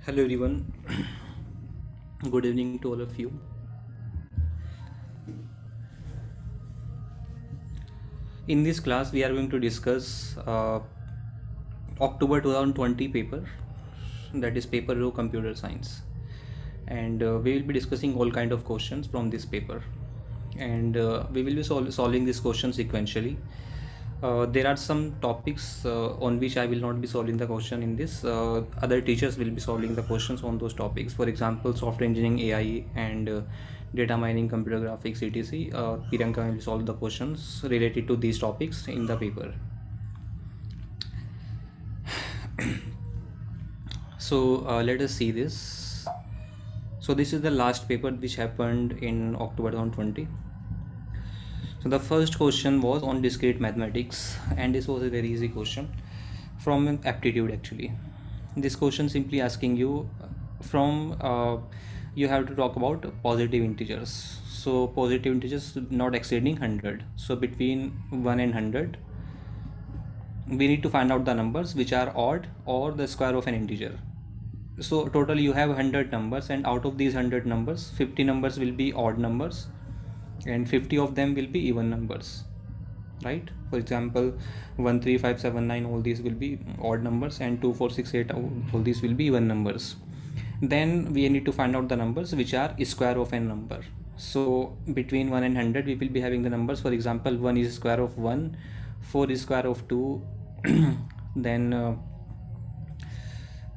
Hello everyone, good evening to all of you. In this class, we are going to discuss October 2020 paper, that is paper row computer science, and we will be discussing all kind of questions from this paper, and we will be solving this question sequentially. There are some topics on which I will not be solving the question in this. Other teachers will be solving the questions on those topics. For example, software engineering, AI, and data mining, computer graphics, etc. Priyanka will solve the questions related to these topics in the paper. So let us see this. So this is the last paper which happened in October 2020. So the first question was on discrete mathematics, and this was a very easy question from aptitude actually. This question simply asking you from you have to talk about positive integers. So positive integers not exceeding 100. So between 1 and 100, we need to find out the numbers which are odd or the square of an integer. So total you have 100 numbers, and out of these 100 numbers, 50 numbers will be odd numbers and 50 of them will be even numbers, right? For example, 1 3 5 7 9, all these will be odd numbers, and 2 4 6 8, all these will be even numbers. Then we need to find out the numbers which are square of a number. So between 1 and 100 we will be having the numbers. For example, 1 is square of 1, 4 is square of 2, then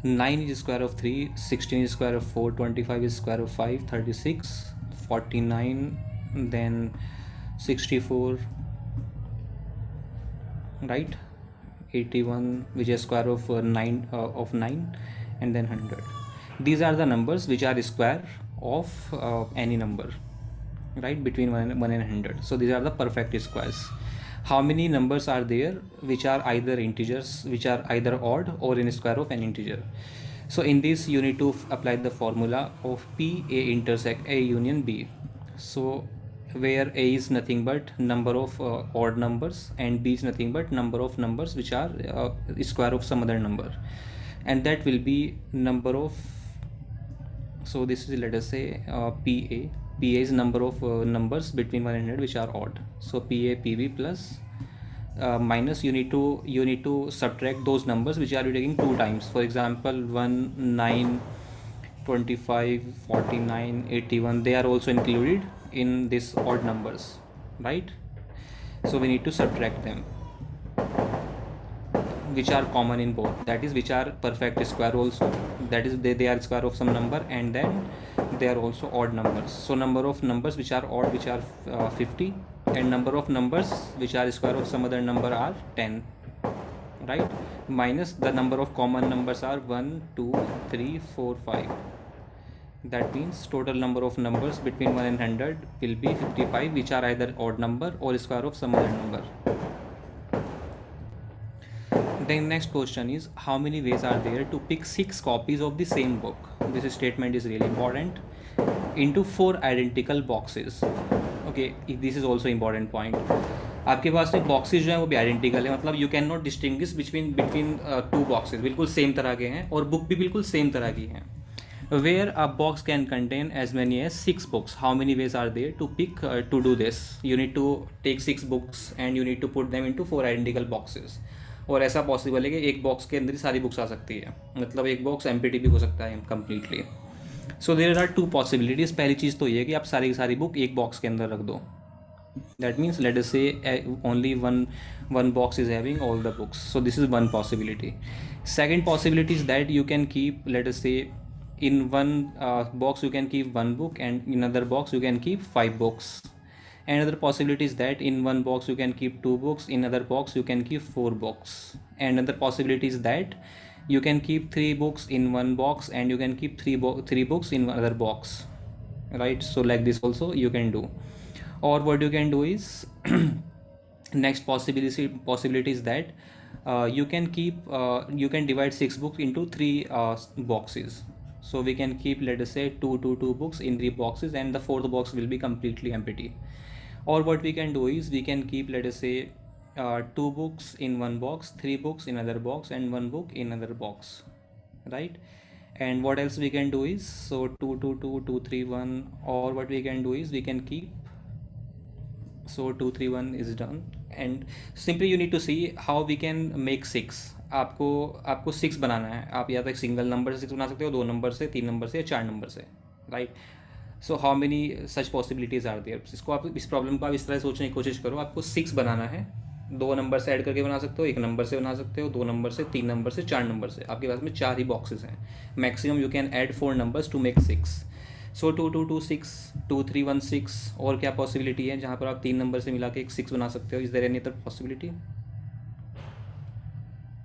9 is square of 3, 16 is square of 4, 25 is square of 5, 36, 49, then 64, right? 81, which is square of 9, and then 100. These are the numbers which are square of any number, right, between 1 and 100. So these are the perfect squares. How many numbers are there which are either integers, which are either odd or in square of an integer? So in this you need to apply the formula of P A intersect A union B. So where A is nothing but number of odd numbers and B is nothing but number of numbers which are square of some other number, and that will be number of, so this is, let us say, PA is number of numbers between 1 and 100 which are odd. So PB plus minus, you need to subtract those numbers which are you taking two times. For example, 1 9, 25, 49, 81, they are also included in this odd numbers, right? So we need to subtract them which are common in both, that is which are perfect square also, that is they are square of some number, and then they are also odd numbers. So number of numbers which are odd, which are 50, and number of numbers which are square of some other number are 10, right? Minus the number of common numbers are 1 2 3 4 5. That means total number of numbers between 1 and 100 will be 55, which are either odd number or square of some other number. The next question is, how many ways are there to pick 6 copies of the same book? This statement is really important. Into 4 identical boxes. Okay, this is also important point. आपके पास में boxes जो हैं वो भी identical है, मतलब you can not distinguish between two boxes, बिल्कुल सेम तरह के हैं, और बुक भी बिल्कुल सेम तरह की हैं. Where a box can contain as many as 6 books, how many ways are there to pick to do this? You need to take 6 books and you need to put them into 4 identical boxes. और ऐसा possible है कि एक box के अंदर ही सारी books आ सकती है, मतलब एक बॉक्स एम्प्टी भी हो सकता है completely. So there are two possibilities. पहली चीज़ तो ये है कि आप सारी की सारी बुक एक बॉक्स के अंदर रख दो. दैट मीन्स लेट अस से only one box is having all the books. So this is one possibility. Second possibility is that you can keep, let us say, in one box you can keep one book, and in another box you can keep 5 books. Another possibility is that in one box you can keep 2 books, in another box you can keep 4 books. And another possibility is that you can keep 3 books in one box and you can keep 3 books in another box, right? So like this also you can do. Or what you can do is next possibility is that you can divide 6 books into 3 boxes. So we can keep, let us say, 2 books in 3 boxes, and the fourth box will be completely empty. Or what we can do is we can keep, let us say, 2 books in one box, 3 books in another box, and 1 book in another box, right? And what else we can do is, so 2 2 2 2 3 1, or what we can do is we can keep, so 2 3 1 is done. And simply you need to see how we can make 6. आपको आपको 6 बनाना है. आप या तो एक single number से 6 बना सकते हो, 2 नंबर से, 3 नंबर से या 4 नंबर से, right. So how many such possibilities are there. इसको आप, इस प्रॉब्लम को आप इस तरह सोचने की कोशिश करो. आपको 6 बनाना है, 2 नंबर से ऐड करके बना सकते हो, 1 नंबर से बना सकते हो, 2 नंबर से, 3 नंबर से, 4 नंबर से. आपके पास में 4 ही बॉक्सेस हैं. Maximum you can add 4 numbers to make 6. So 2 2 2 6, 2 3 1 6. और क्या पॉसिबिलिटी है जहाँ पर आप 3 नंबर से मिला के एक 6 बना सकते हो? Is there any other possibility?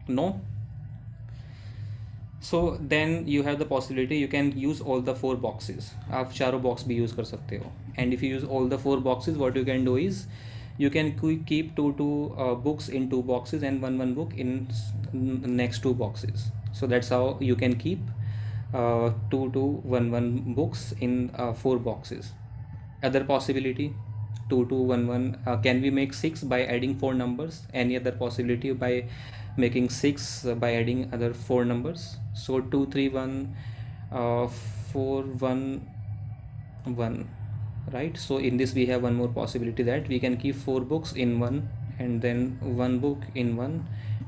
No. So then you have the possibility, you can use all the 4 boxes. आप चारों बॉक्स भी यूज़ कर सकते हो. And if you use all the 4 boxes, what you can do is you can keep two books in 2 boxes and one book in next 2 boxes. So that's how you can keep 2 books in 4 boxes. Other possibility, 2 can we make 6 by adding 4 numbers? Any other possibility by making 6 by adding other 4 numbers? So 2 3 1 4 1 1, right? So in this we have one more possibility, that we can keep 4 books in 1, and then 1 book in 1,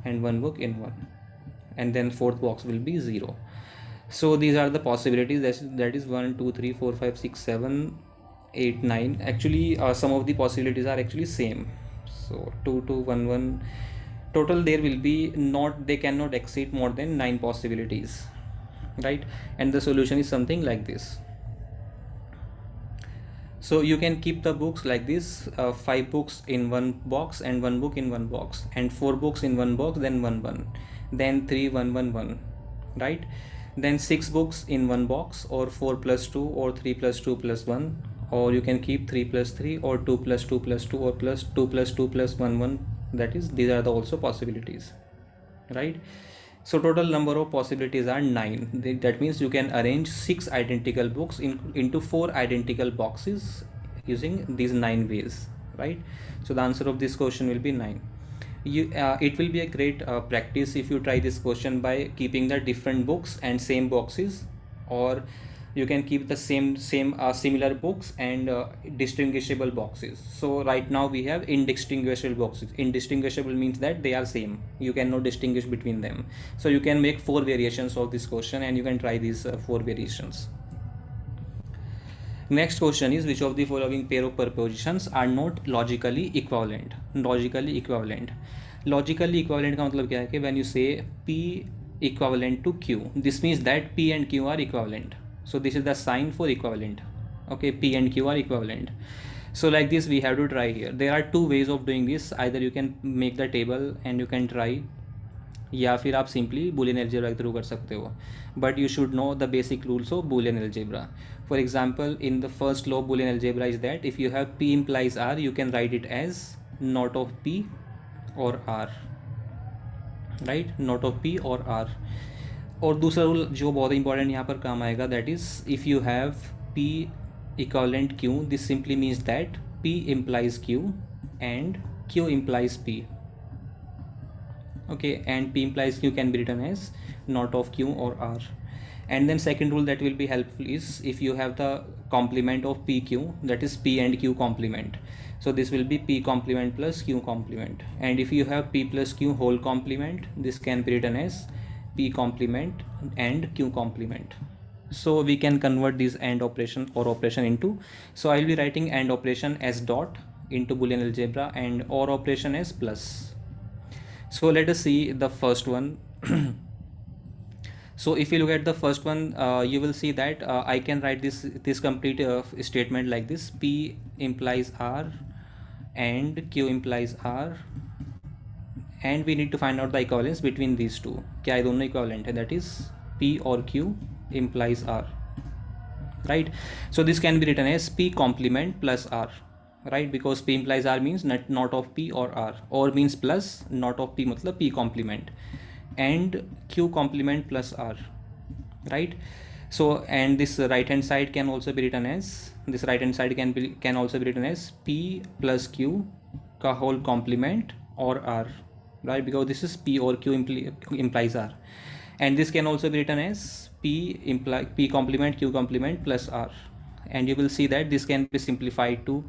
and 1 book in 1, and then 4th box will be 0. So these are the possibilities. That is 1 2 3 4 5 6 7 8 9. Actually some of the possibilities are actually same. So 2 2 1 1, total there will be not, they cannot exceed more than 9 possibilities, right? And the solution is something like this. So you can keep the books like this, 5 books in 1 box and 1 book in 1 box, and 4 books in 1 box, then 1 1, then 3 1 1 1, right? Then 6 books in 1 box, or 4 plus 2, or 3 plus 2 plus 1, or you can keep 3 plus 3, or 2 plus 2 plus 2, or plus 2 plus 2 plus 1 1. That is, these are the also possibilities, right? So total number of possibilities are 9. That means you can arrange 6 identical books into 4 identical boxes using these 9 ways, right? So the answer of this question will be 9. It will be a great practice if you try this question by keeping the different books and same boxes, or you can keep the same similar books and distinguishable boxes. So right now we have indistinguishable boxes. Indistinguishable means that they are same, you cannot distinguish between them. So you can make 4 variations of this question, and you can try these 4 variations. Next question is, which of the following pair of prepositions are not logically equivalent? Logically equivalent का मतलब क्या है कि when you say P equivalent to Q, this means that P and Q are equivalent. So this is the sign for equivalent. Okay, P and Q are equivalent. So like this we have to try here. There are 2 ways of doing this. Either you can make the table and you can try, या फिर आप simply Boolean algebra के through कर सकते हो. But you should know the basic rules of Boolean algebra. For example, in the first law of Boolean algebra is that if you have P implies R, you can write it as not of P or R, right? Not of P or R. और दूसरा rule जो बहुत important यहाँ पर काम आएगा, that is if you have P equivalent Q, this simply means that P implies Q and Q implies P. Okay, and P implies Q can be written as not of Q or R. And then second rule that will be helpful is if you have the complement of PQ, that is P and Q complement. So this will be P complement plus Q complement. And if you have P plus Q whole complement, this can be written as P complement and Q complement. So we can convert this AND operation or operation into, so I will be writing AND operation as dot into Boolean algebra and OR operation as plus. So let us see the first one. So if you look at the first one, you will see that I can write this complete statement like this: P implies R and Q implies R, and we need to find out the equivalence between these two. क्या ये दोनों equivalent है? That is P or Q implies R, right? So this can be written as P complement plus R, right? Because P implies R means not of P or R, or means plus not of P मतलब P complement, and Q complement plus R, right? So and this right hand side can also be written as, this right hand side can also be written as P plus Q का whole complement or R, right? Because this is P or Q implies R. And this can also be written as p complement q complement plus r, and you will see that this can be simplified to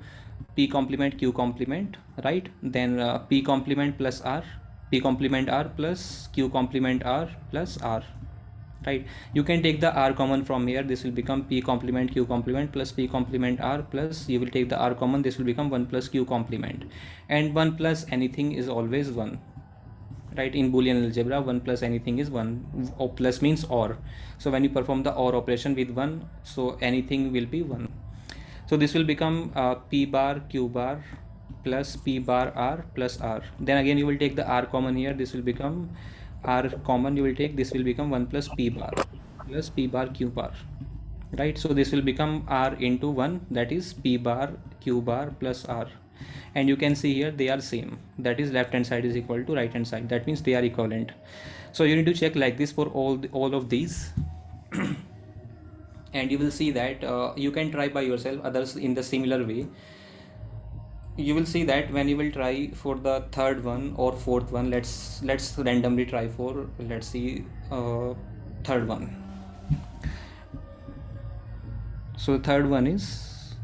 p complement q complement, right? Then p complement plus r, p complement r plus q complement r plus r, right? You can take the r common from here, this will become p complement q complement plus p complement r, plus you will take the r common, this will become 1 plus q complement, and 1 plus anything is always 1, right? In Boolean algebra 1 plus anything is 1, or plus means or, so when you perform the or operation with 1, so anything will be 1. So this will become p bar q bar plus p bar r plus r. Then again you will take the r common here, this will become r common, you will take, this will become 1 plus p bar plus p bar q bar, right? So this will become r into 1, that is p bar q bar plus r, and you can see here they are same, that is left hand side is equal to right hand side, that means they are equivalent. So you need to check like this for all of these and you will see that you can try by yourself others in the similar way. You will see that when you will try for the third one or fourth one, let's randomly try for, let's see, third one. So third one is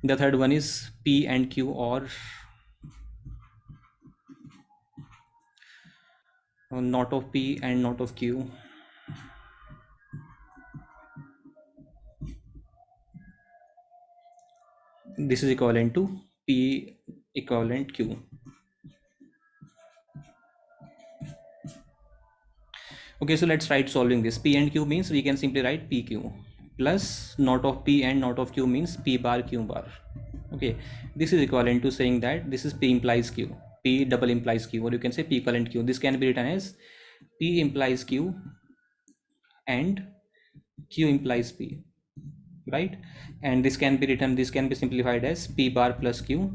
the third one is p and q, or not of p and not of q. This is equivalent to p equivalent q. Okay, so let's try solving this. P and q means we can simply write pq plus not of p and not of q means p bar q bar. Okay, this is equivalent to saying that this is p implies q, p double implies q, or you can say p equivalent q. This can be written as p implies q and q implies p, right? And this can be written, this can be simplified as p bar plus q,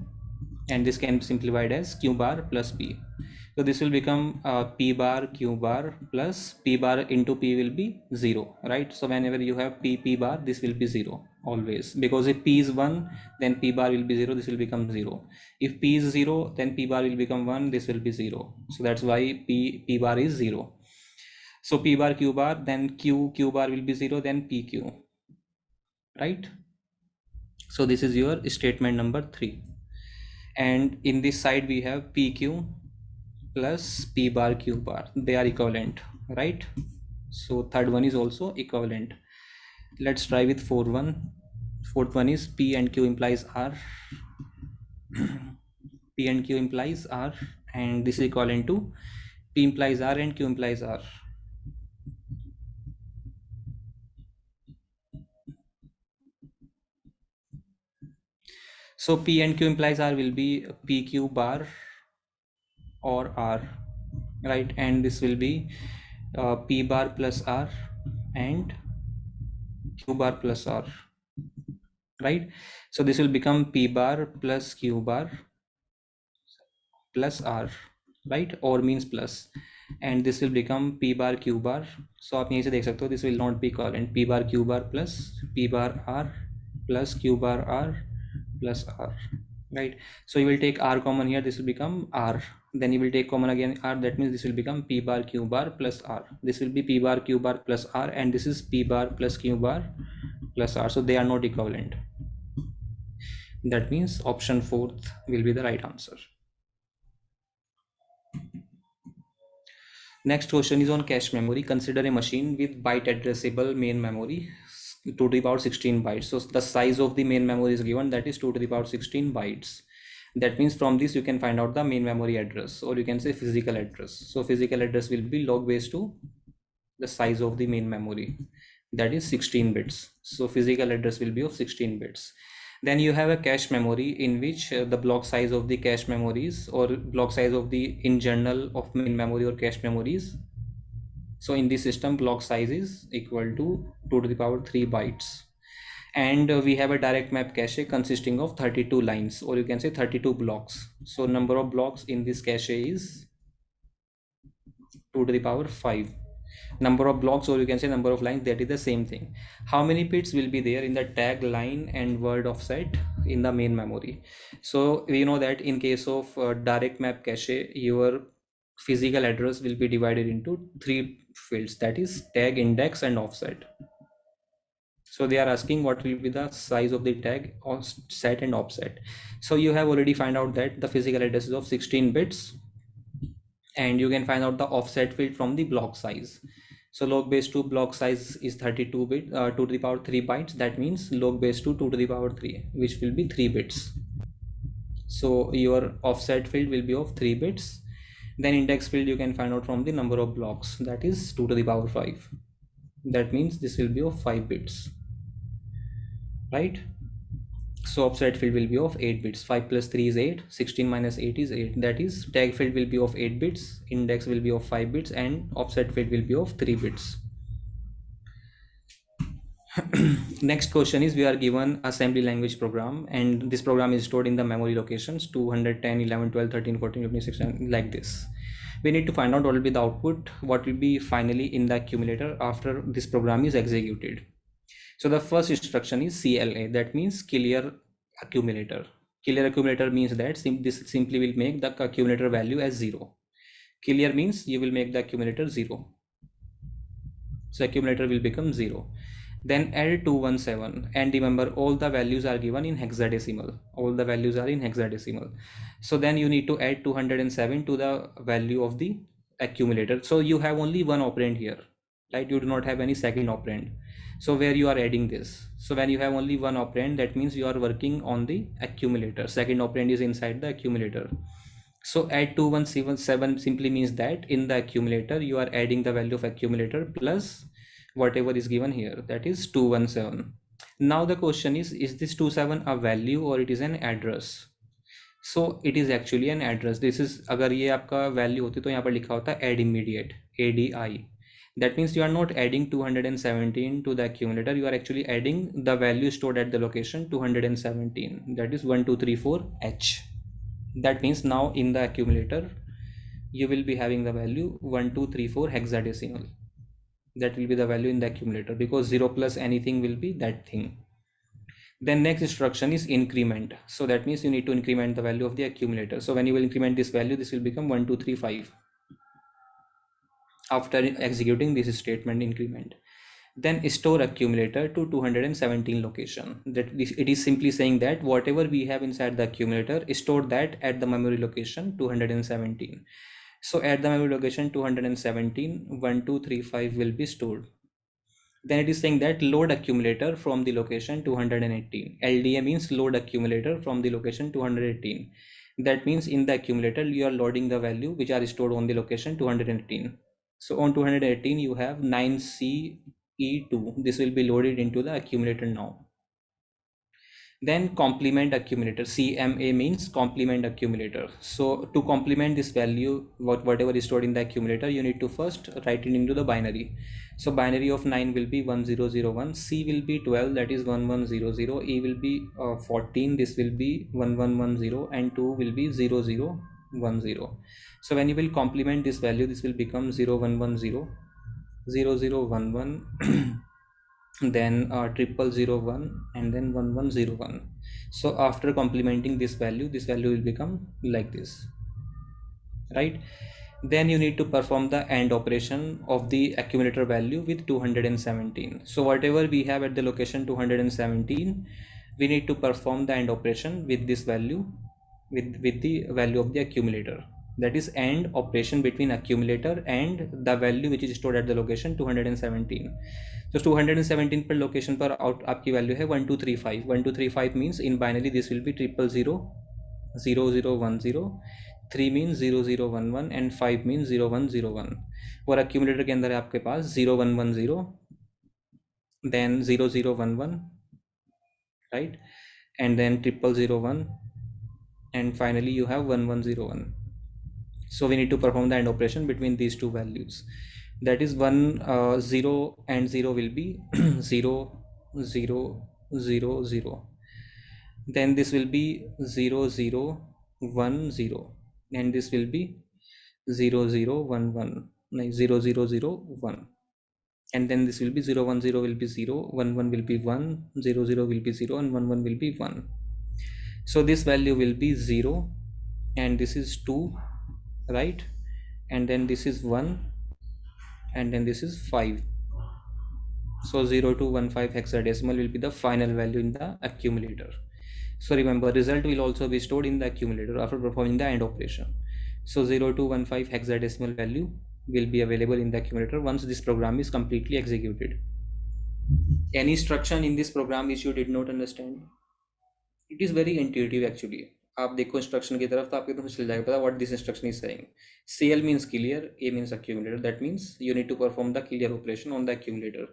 and this can be simplified as q bar plus p. So this will become p bar q bar plus p bar into p will be 0, right? So whenever you have p bar, this will be 0 always, because if p is 1 then p bar will be 0, this will become 0. If p is 0 then p bar will become 1, this will be 0. So that's why p bar is 0. So p bar q bar, then q bar will be 0, then pq, right? So this is your statement number 3, and in this side we have pq plus p bar q bar, they are equivalent, right? So third one is also equivalent. Let's try with fourth one is p and q implies r p and q implies r, and this is equivalent to p implies r and q implies r. So p and q implies r will be pq bar or r, right? And this will be p bar plus r and q bar plus r, right? So this will become p bar plus q bar plus r, right? Or means plus, and this will become p bar q bar. So आप यहीं से देख सकते हो, this will not be equivalent, p bar q bar plus p bar r plus q bar r plus r, right? So you will take r common here, this will become r, then you will take common again r, that means this will become p bar q bar plus r, this will be p bar q bar plus r, and this is p bar plus q bar plus r, so they are not equivalent. That means option 4th will be the right answer. Next question is on cache memory. Consider a machine with byte addressable main memory 2 to the power 16 bytes. So the size of the main memory is given, that is 2 to the power 16 bytes. That means from this you can find out the main memory address, or you can say physical address. So physical address will be log base to the size of the main memory, that is 16 bits. So physical address will be of 16 bits. Then you have a cache memory in which the block size of the cache memories, or block size of the in general of main memory or cache memories. So in this system block size is equal to 2 to the power 3 bytes, and we have a direct map cache consisting of 32 lines, or you can say 32 blocks. So number of blocks in this cache is 2 to the power 5. Number of blocks, or you can say number of lines, that is the same thing. How many bits will be there in the tag, line and word offset in the main memory? So we know that in case of direct map cache, your physical address will be divided into three fields, that is tag, index, and offset. So they are asking what will be the size of the tag, offset, and offset. So you have already find out that the physical address is of 16 bits, and you can find out the offset field from the block size. So log base 2 block size is 32 bit, 2 to the power 3 bytes. That means log base 2 2 to the power 3, which will be 3 bits. So your offset field will be of 3 bits. Then index field you can find out from the number of blocks, that is 2 to the power 5. That means this will be of 5 bits, right? So offset field will be of 8 bits. 5 plus 3 is 8, 16 minus 8 is 8. That is tag field will be of 8 bits, index will be of 5 bits, and offset field will be of 3 bits. Next question is, we are given assembly language program, and this program is stored in the memory locations 210, 11, 12, 13, 14, 15, 16, like this. We need to find out what will be the output, what will be finally in the accumulator after this program is executed. So the first instruction is CLA, that means clear accumulator. Clear accumulator means that this simply will make the accumulator value as 0. Clear means you will make the accumulator 0. So accumulator will become 0. Then add 217, and remember all the values are given in hexadecimal. All the values are in hexadecimal. So then you need to add 207 to the value of the accumulator. So you have only one operand here, right? You do not have any second operand. So where you are adding this? So when you have only one operand, that means you are working on the accumulator. Second operand is inside the accumulator. So add 217 simply means that in the accumulator you are adding the value of accumulator plus whatever is given here, that is 217. Now the question is this 27 a value or it is an address? So it is actually an address. This is, अगर ये आपका value होती तो यहाँ पर लिखा होता add immediate, ADI. That means you are not adding 217 to the accumulator, you are actually adding the value stored at the location 217, that is 1234H. That means now in the accumulator you will be having the value 1234 hexadecimal. That will be the value in the accumulator, because 0 plus anything will be that thing. Then next instruction is increment. So that means you need to increment the value of the accumulator. So when you will increment this value, this will become 1235 after executing this statement increment. Then store accumulator to 217 location. That it is simply saying that whatever we have inside the accumulator, store that at the memory location 217. So at the memory location 217, 1235 will be stored. Then it is saying that load accumulator from the location 218. LDA means load accumulator from the location 218. That means in the accumulator you are loading the value which are stored on the location 218. So on 218 you have 9CE2. This will be loaded into the accumulator now. Then complement accumulator, CMA means complement accumulator. So to complement this value, whatever is stored in the accumulator, you need to first write it into the binary. So binary of 9 will be 1001, C will be 12, that is 1100, E will be 14, this will be 1110, and 2 will be 0010. So when you will complement this value, this will become 0110, 0011 then 0001, and then 1101. So after complementing this value will become like this, right? Then you need to perform the AND operation of the accumulator value with 217. So whatever we have at the location 217, we need to perform the AND operation with this value, with the value of the accumulator. That is AND operation between accumulator and the value which is stored at the location 217. So 217 per location पर out आपकी value है 1235. 1235 means in binary this will be 000 0010, 3 means 0011 and 5 means 0101. और accumulator के अंदर है आपके पास 0110, then 0011, right, and then 0001, and finally you have 1101. So we need to perform the AND operation between these two values. That is 0 and 0 will be 0 0 0 0. Then this will be 0 0 1 0, and this will be 0 0 1 1, like 0 0 0 1. And then this will be 0 1 0 will be 0, 1 1 will be 1, 0 0 will be 0, and 1 1 will be 1. So this value will be 0, and this is 2, right? and then this is 1, and then this is 5. So 0215 hexadecimal will be the final value in the accumulator. So remember, result will also be stored in the accumulator after performing the AND operation. So 0215 hexadecimal value will be available in the accumulator once this program is completely executed. Any instruction in this program which you did not understand? It is very intuitive actually. आप देखो instruction की तरफ तो आपको तो चल जाएगा पता what this instruction is saying. CL means clear, A means accumulator. That means you need to perform the clear operation on the accumulator,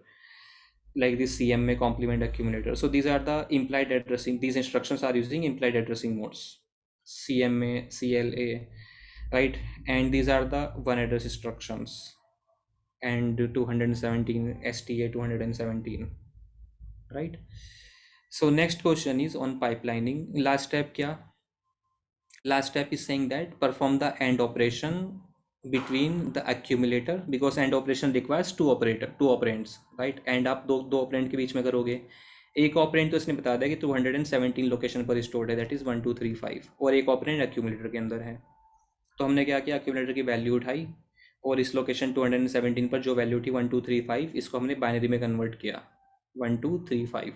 like this CMA complement accumulator. So these are the implied addressing. These instructions are using implied addressing modes, CMA, CLA, right? And these are the one address instructions, and 217 STA 217, right? So next question is on pipelining. Last step kya? Last step is saying that perform the AND operation between the accumulator, because AND operation requires two operands, right? AND आप दो operand के बीच में करोगे. एक operand तो इसने बता दिया कि 217 लोकेशन पर स्टोर्ड है, दैट इज 1235, और एक ऑपरेंड accumulator के अंदर है. तो हमने क्या किया, accumulator की वैल्यू उठाई और इस लोकेशन 217 पर जो वैल्यू थी 1235, इसको हमने बाइनरी में कन्वर्ट किया 1235.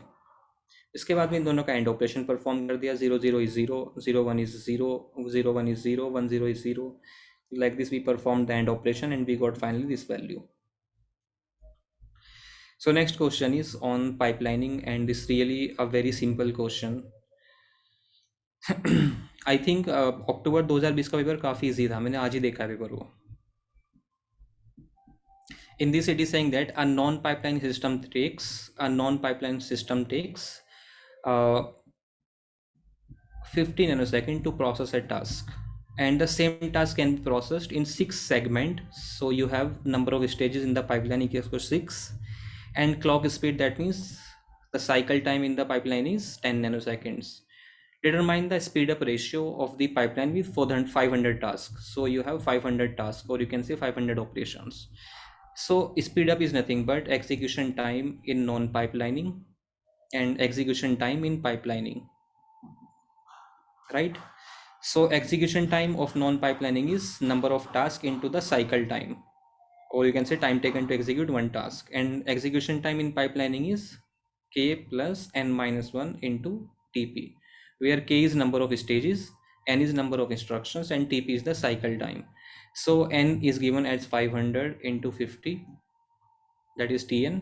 इसके बाद में इन दोनों का एंड ऑपरेशन परफॉर्म कर दिया. 00 is 0, 01 is 0, 01 is 0, 10 is 0. Like this we performed the AND operation and we got finally this value. So next question is on pipelining, and this really a very simple question. I think अक्टूबर 2020 का paper काफ़ी easy था, मैंने आज ही देखा है paper वो. In this it is saying that a non-pipeline system takes 50 nanosecond to process a task, and the same task can be processed in 6 segment. So you have number of stages in the pipeline equals to 6, and clock speed, that means the cycle time in the pipeline is 10 nanoseconds. Determine the speed up ratio of the pipeline with 500 tasks. So you have 500 tasks, or you can say 500 operations. So speed up is nothing but execution time in non-pipelining and execution time in pipelining, right? So execution time of non-pipelining is number of tasks into the cycle time, or you can say time taken to execute one task, and execution time in pipelining is k plus n minus 1 into tp, where k is number of stages, n is number of instructions, and tp is the cycle time. So n is given as 500 into 50, that is tn,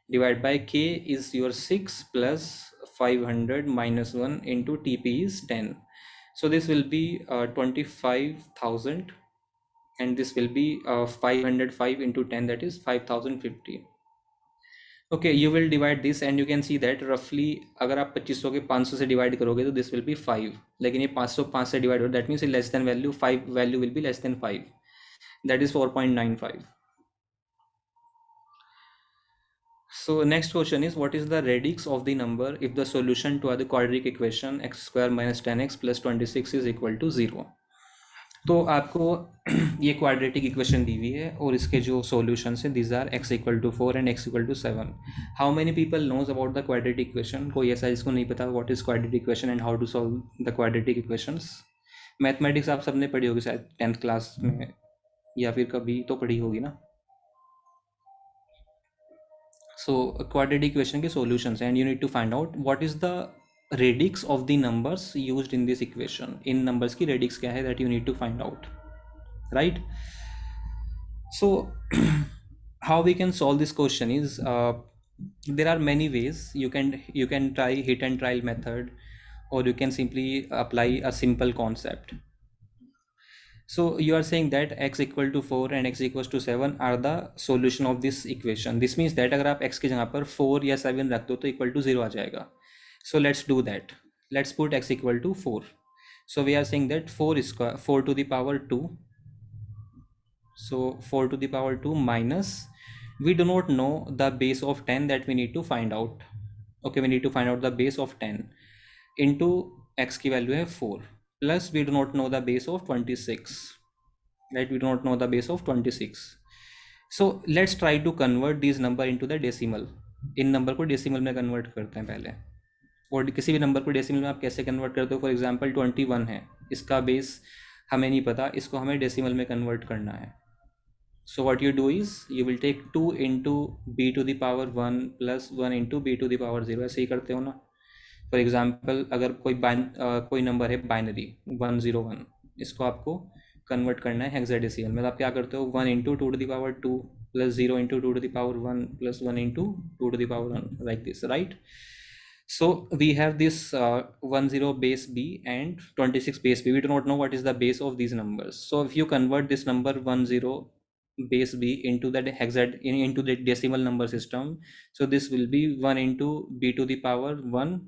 divided by k is your 6 plus 500 minus 1 into tp is 10. So this will be 25,000, and this will be 505 into 10, that is 5050. Okay, you will divide this and you can see that roughly अगर आप 2500 के 500 से divide करोगे तो this will be 5, लेकिन ये 500 5 से divide हो, that means less than value 5 value will be less than 5, that is 4.95. So next question is, what is the radix of the number if the solution to the quadratic equation x square minus 10x plus 26 is equal to 0? तो आपको ये quadratic equation दी हुई है और इसके जो solutions हैं, these are x equal to 4 and x equal to 7. How many people knows about the quadratic equation? कोई ऐसा जिसको नहीं पता what is quadratic equation and how to solve the quadratic equations? Mathematics आप सबने पढ़ी होगी शायद 10th क्लास में, या फिर कभी तो पढ़ी होगी ना. सो क्वाड्रेटिक इक्वेशन के solutions and you need to find out what is the radix of the numbers used in this equation. इन नंबर्स की रेडिक्स क्या है, that you need to find out, right? So how we can solve this question is there are many ways. You can try hit and trial method, or you can simply apply a simple concept. So you are saying that x equal to 4 and x equals to 7 are the solution of this equation. This means that अगर आप x की जगह पर 4 या 7 रख दो तो equal to 0 आ जाएगा. So let's do that. Let's put x equal to 4. So we are saying that 4 to the power 2. So 4 to the power 2 minus, we do not know the base of 10, that we need to find out. Okay, we need to find out the base of 10 into x की value है 4, plus we do not know the base of 26, right? We do not know the base of 26. So let's try to convert these number into the decimal. In number को decimal में convert करते हैं पहले. और किसी भी number को decimal में आप कैसे कन्वर्ट करते हो? फॉर एग्जांपल 21 है, इसका बेस हमें नहीं पता, इसको हमें डेसिमल में कन्वर्ट करना है. So what you do is you will take 2 into b to the power 1 plus 1 into b to the power 0, ऐसे ही करते हो ना. फॉर एग्जाम्पल अगर कोई नंबर है बाइनरी 101, इसको आपको कन्वर्ट करना है हेक्साडेसिमल में, आप क्या करते हो 1 into two to the power 2 plus 0 into two to the power 1 plus 1 into two to the power 1, like this, right. So we have this 10 base b and 26 base b. We do not know what is the base of these numbers. So if you convert this number 10 base b into the into the decimal number system, so this will be 1 into b to the power 1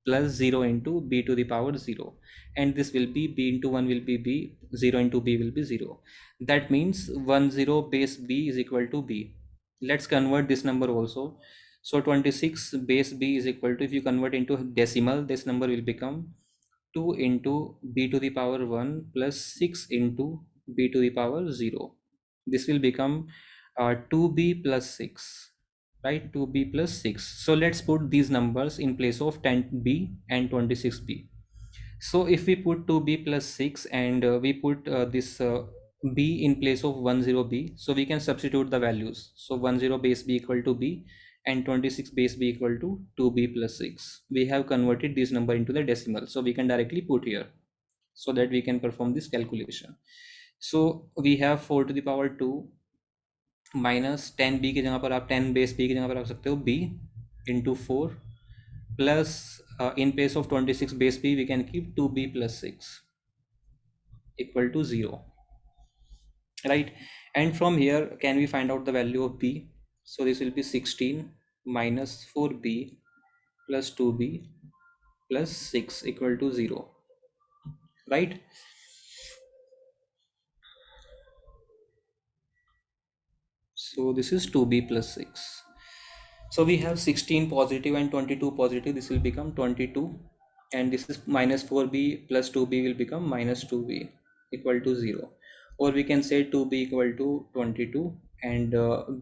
plus 0 into b to the power 0, and this will be b into 1 will be b, 0 into b will be 0. That means 10 base b is equal to b. Let's convert this number also. So 26 base b is equal to, if you convert into decimal, this number will become 2 into b to the power 1 plus 6 into b to the power 0. This will become 2b plus 6, right? 2b plus 6. So let's put these numbers in place of 10b and 26b. So if we put 2b plus 6 and we put this b in place of 10b, so we can substitute the values. So 10 base b equal to b and 26 base b equal to 2b plus 6. We have converted this number into the decimal, so we can directly put here so that we can perform this calculation. So we have 4 to the power 2 minus 10b की जगह पर आप 10 base b की जगह पर रख सकते हो b into 4 plus in place of 26 base b we can keep 2b plus 6 equal to 0, right? And from here can we find out the value of b? So this will be 16 minus 4b plus 2b plus 6 equal to 0, right? So this is 2b plus 6. So we have 16 positive and 22 positive. This will become 22, and this is minus 4b plus 2b will become minus 2b equal to 0, or we can say 2b equal to 22 and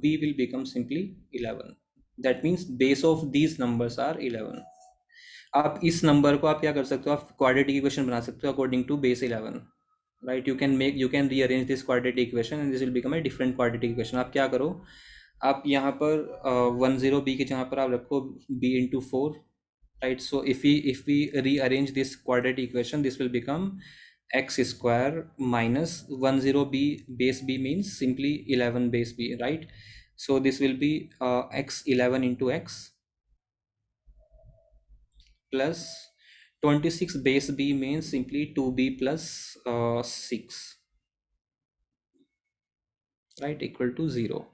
b will become simply 11. That means base of these numbers are 11. आप इस number को आप क्या कर सकते हो, आप quadratic equation बना सकते हो according to base 11, right? You can rearrange this quadratic equation and this will become a different quadratic equation. आप क्या करो, आप यहाँ पर 10b की जगह पर आप रखो b into 4, right? So if we rearrange this quadratic equation, this will become x square minus 10b base b means simply 11 base b, right? So this will be x 11 into x plus 26 base b means simply 2b plus 6, right, equal to 0.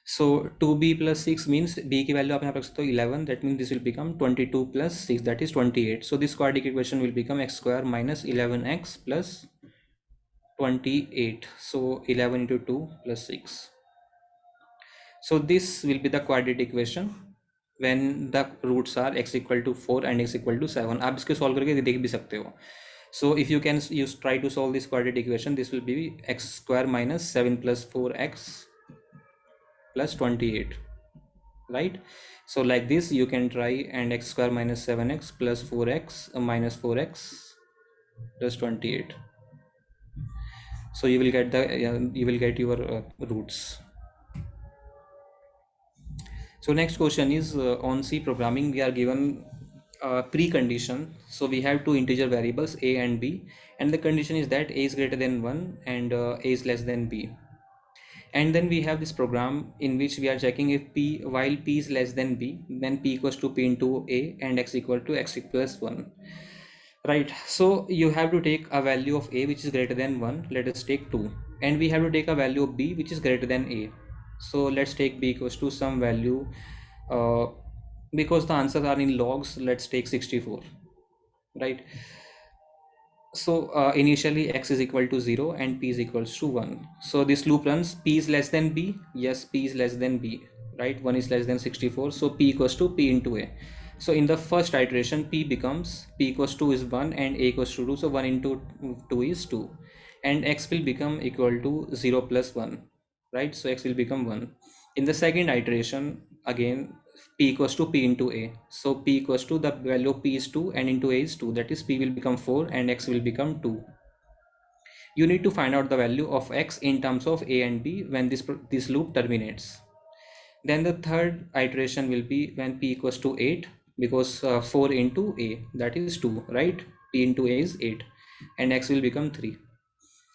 So 2b plus 6 means b की value आप यहाँ पर रख सकते हो 11, that means this will become 22 plus 6, that is 28. So this quadratic equation will become x square minus 11x plus 28. So 11 into 2 plus 6. So this will be the quadratic equation when the roots are x equal to 4 and x equal to 7. आप इसके solve करके देख भी सकते हो. So if you can try to solve this quadratic equation, this will be x square minus 7 plus 4x plus 28, right? So like this you can try, and x square minus 7x plus 4x minus 4x plus 28. So you will get the you will get your roots. So next question is on C programming we are given precondition. So we have two integer variables a and b, and the condition is that a is greater than 1 and a is less than b. And then we have this program in which we are checking if p, while p is less than b, then p equals to p into a and x equal to x plus 1, right? So you have to take a value of a which is greater than 1, let us take 2, and we have to take a value of b which is greater than a. So let's take b equals to some value, uh, because the answers are in logs, let's take 64, right? So initially x is equal to 0 and p is equals to 1. So this loop runs, p is less than b, yes, p is less than b, right? 1 is less than 64, so p equals to p into a. So in the first iteration p becomes, p equals to is 1 and a equals to 2, so 1 into 2 is 2, and x will become equal to 0 plus 1, right? So x will become 1. In the second iteration again p equals to p into a, so p equals to the value of p is 2 and into a is 2, that is p will become 4 and x will become 2. You need to find out the value of x in terms of a and b when this loop terminates. Then the third iteration will be when p equals to 8, because 4 into a, that is 2, right? P into a is 8 and x will become 3.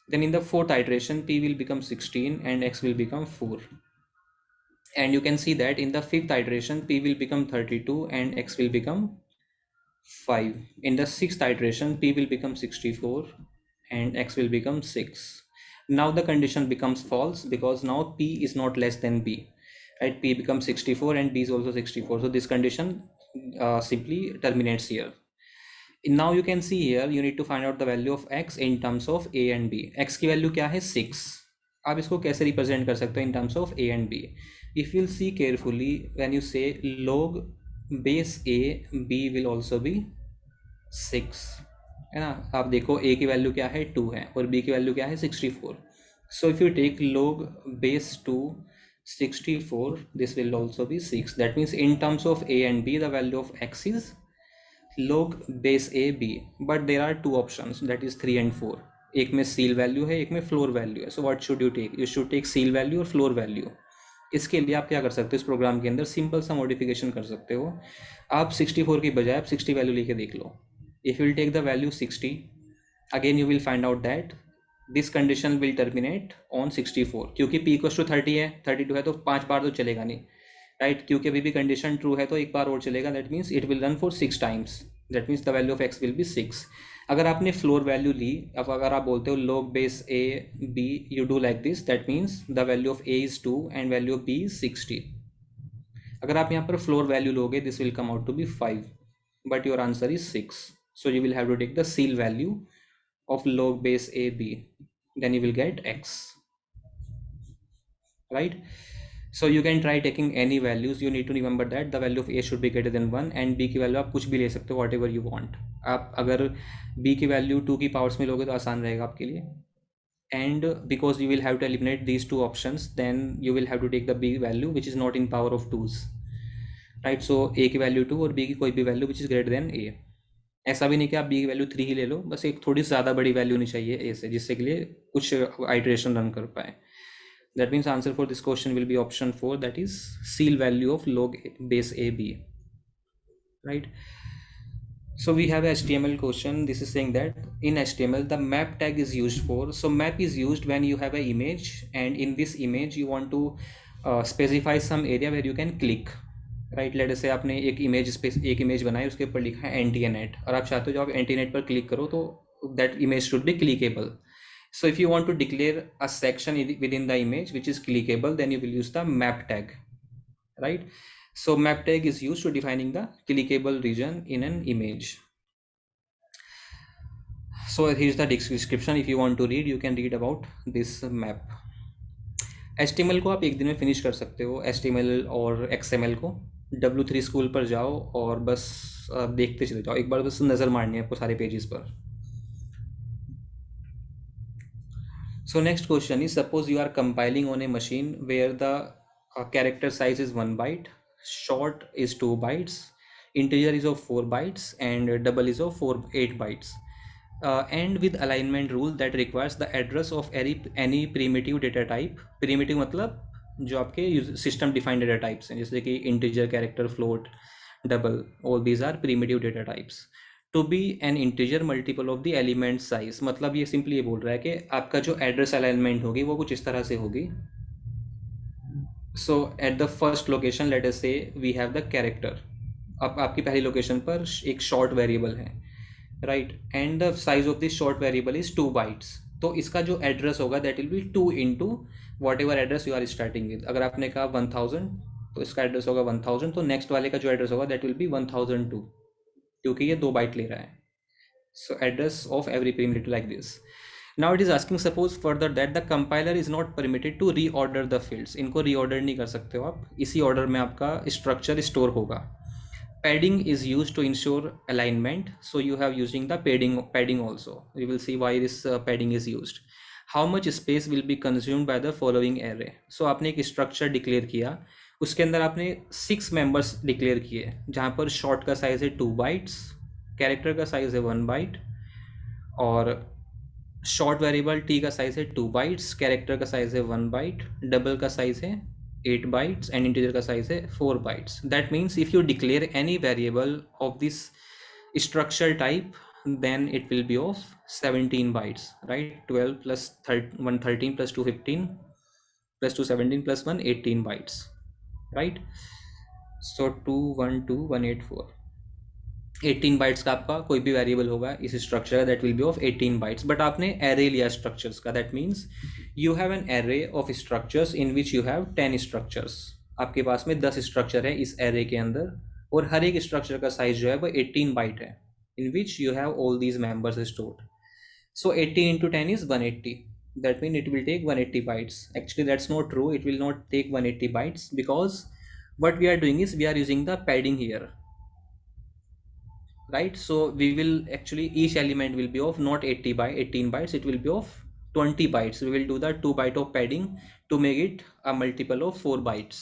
Then in the fourth iteration p will become 16 and x will become 4. And you can see that in the fifth iteration p will become 32 and x will become 5. In the sixth iteration p will become 64 and x will become 6. Now the condition becomes false because now p is not less than b, right? P becomes 64 and b is also 64, so this condition simply terminates here. Now you can see here you need to find out the value of x in terms of a and b. x की value क्या है 6. आप इसको कैसे represent कर सकते हो in terms of a and b? If you'll see carefully, when you say log base a, b will also be 6, है ना? आप देखो a की वैल्यू क्या है 2 है और b की वैल्यू क्या है 64. So if you take log base 2 64, this will also be 6. That means in terms of a and b the value of x is log base a b, but there are two options, that is 3 and 4. एक में seal value है, एक में floor value है. So what should you take? You should take seal value और floor value. इसके लिए आप क्या कर सकते हो, इस प्रोग्राम के अंदर सिंपल सा मॉडिफिकेशन कर सकते हो. आप 64 की बजाय आप 60 वैल्यू लेके देख लो. If you will take the value 60, again you will find out that this condition will terminate on 64, क्योंकि p इक्वल्स टू 30 है, 32 है तो 5 बार तो चलेगा नहीं, राइट? क्योंकि अभी भी कंडीशन ट्रू है तो एक बार और चलेगा. That means it will run for 6 times. That means the value of x will be 6. अगर आपने फ्लोर वैल्यू ली, अब अगर आप बोलते हो log base a b, you do like this. That means the value of a is 2 and value of b is 60. अगर आप यहाँ पर फ्लोर वैल्यू लोगे, this will come out to be 5, but your answer is 6. So you will have to take the seal value of log base a b, then you will get x, right? So you can try taking any values. You need to remember that the value of a should be greater than 1 and b की value आप कुछ भी ले सकते हो, whatever you want. आप अगर b की वैल्यू 2 की पावर्स में लोगे तो आसान रहेगा आपके लिए. And because you will have to eliminate these two options, then you will have to take the b value which is not in power of 2's, right? So a की value 2 और b की कोई भी value which is greater than a. ऐसा भी नहीं कि आप b की वैल्यू 3 ही ले लो, बस एक थोड़ी ज़्यादा बड़ी वैल्यू नहीं चाहिए a से, जिससे के लिए कुछ आइट्रेशन रन कर पाए. That means answer for this question will be option 4, that is seal value of log base ab, right? So we have a HTML question. This is saying that in HTML the map tag is used for, so map is used when you have an image and in this image you want to specify some area where you can click, right? Let us say आपने एक image बनाई, उसके ऊपर लिखा है एंटीनेट और आप चाहते हो जो आप एंटीनेट पर क्लिक करो तो that image should be clickable. So if you want to declare a section within the image which is clickable, then you will use the map tag, right? So map tag is used to defining the clickable region in an image. So here's the description. If you want to read, you can read about this map. HTML को आप एक दिन में finish कर सकते हो, HTML और XML को. W3 स्कूल पर जाओ और बस देखते चले जाओ, एक बार बस नज़र मारनी है आपको सारे पेजेस पर. So next question is, suppose you are compiling on a machine where the character size is 1 byte, short is 2 bytes, integer is of 4 bytes and double is of 8 bytes, and with alignment rule that requires the address of any primitive data type. Primitive मतलब जो आपके system defined data types हैं, जैसे कि integer, character, float, double, all these are primitive data types. To be an integer multiple of the element size, मतलब ये simply ये बोल रहा है कि आपका जो एड्रेस अलाइनमेंट होगी वो कुछ इस तरह से होगी. So at the first location let us say we have the character. अब आपकी पहली लोकेशन पर एक शॉर्ट वेरिएबल है, right? And the size of this short variable is 2 bytes. तो इसका जो एड्रेस होगा that will be 2 into whatever address you are starting with. अगर आपने कहा 1000 तो इसका एड्रेस होगा 1000, तो नेक्स्ट वाले का जो एड्रेस होगा दैट विल बी 1002, क्योंकि ये 2 बाइट ले रहा है. So address of every primitive like this. Now it is asking suppose further that the compiler is not permitted to reorder the fields. इनको रीऑर्डर नहीं कर सकते हो आप, इसी ऑर्डर में आपका स्ट्रक्चर स्टोर होगा. padding is used to ensure alignment, so you have using the padding also. We will see why this padding is used. How much space will be consumed by the following array. So आपने एक structure declare किया, उसके अंदर आपने 6 members declare किए, जहाँ पर short का साइज है 2 bytes, कैरेक्टर का साइज है 1 byte और शॉर्ट वेरिएबल टी का साइज है 2 बाइट्स, कैरेक्टर का साइज है 1 बाइट, डबल का साइज है 8 बाइट्स एंड इंटीजर का साइज है 4 bytes. That means if you declare any variable of this structure type, then it will be of 17 bytes, right? 12 plus 113 plus 215 plus 217 plus 118 bytes, right? So 212184, 18 bytes का आपका कोई भी variable होगा इस structure का, that will B of 18 bytes. But आपने array लिया structures का, that means you have an array of structures in which you have 10 structures. आपके पास में 10 स्ट्रक्चर है इस एरे के अंदर, और हर एक स्ट्रक्चर का साइज जो है वो 18 बाइट है, in which you have all these members stored. So 18 into 10 is 180. That means it will take 180 bytes. Actually, that's not true. It will not take 180 bytes, because what we are doing is we are using the padding here, right? So we will actually, each element will be of not 80 by 18 bytes, it will be of 20 bytes. We will do the 2 byte of padding to make it a multiple of 4 bytes,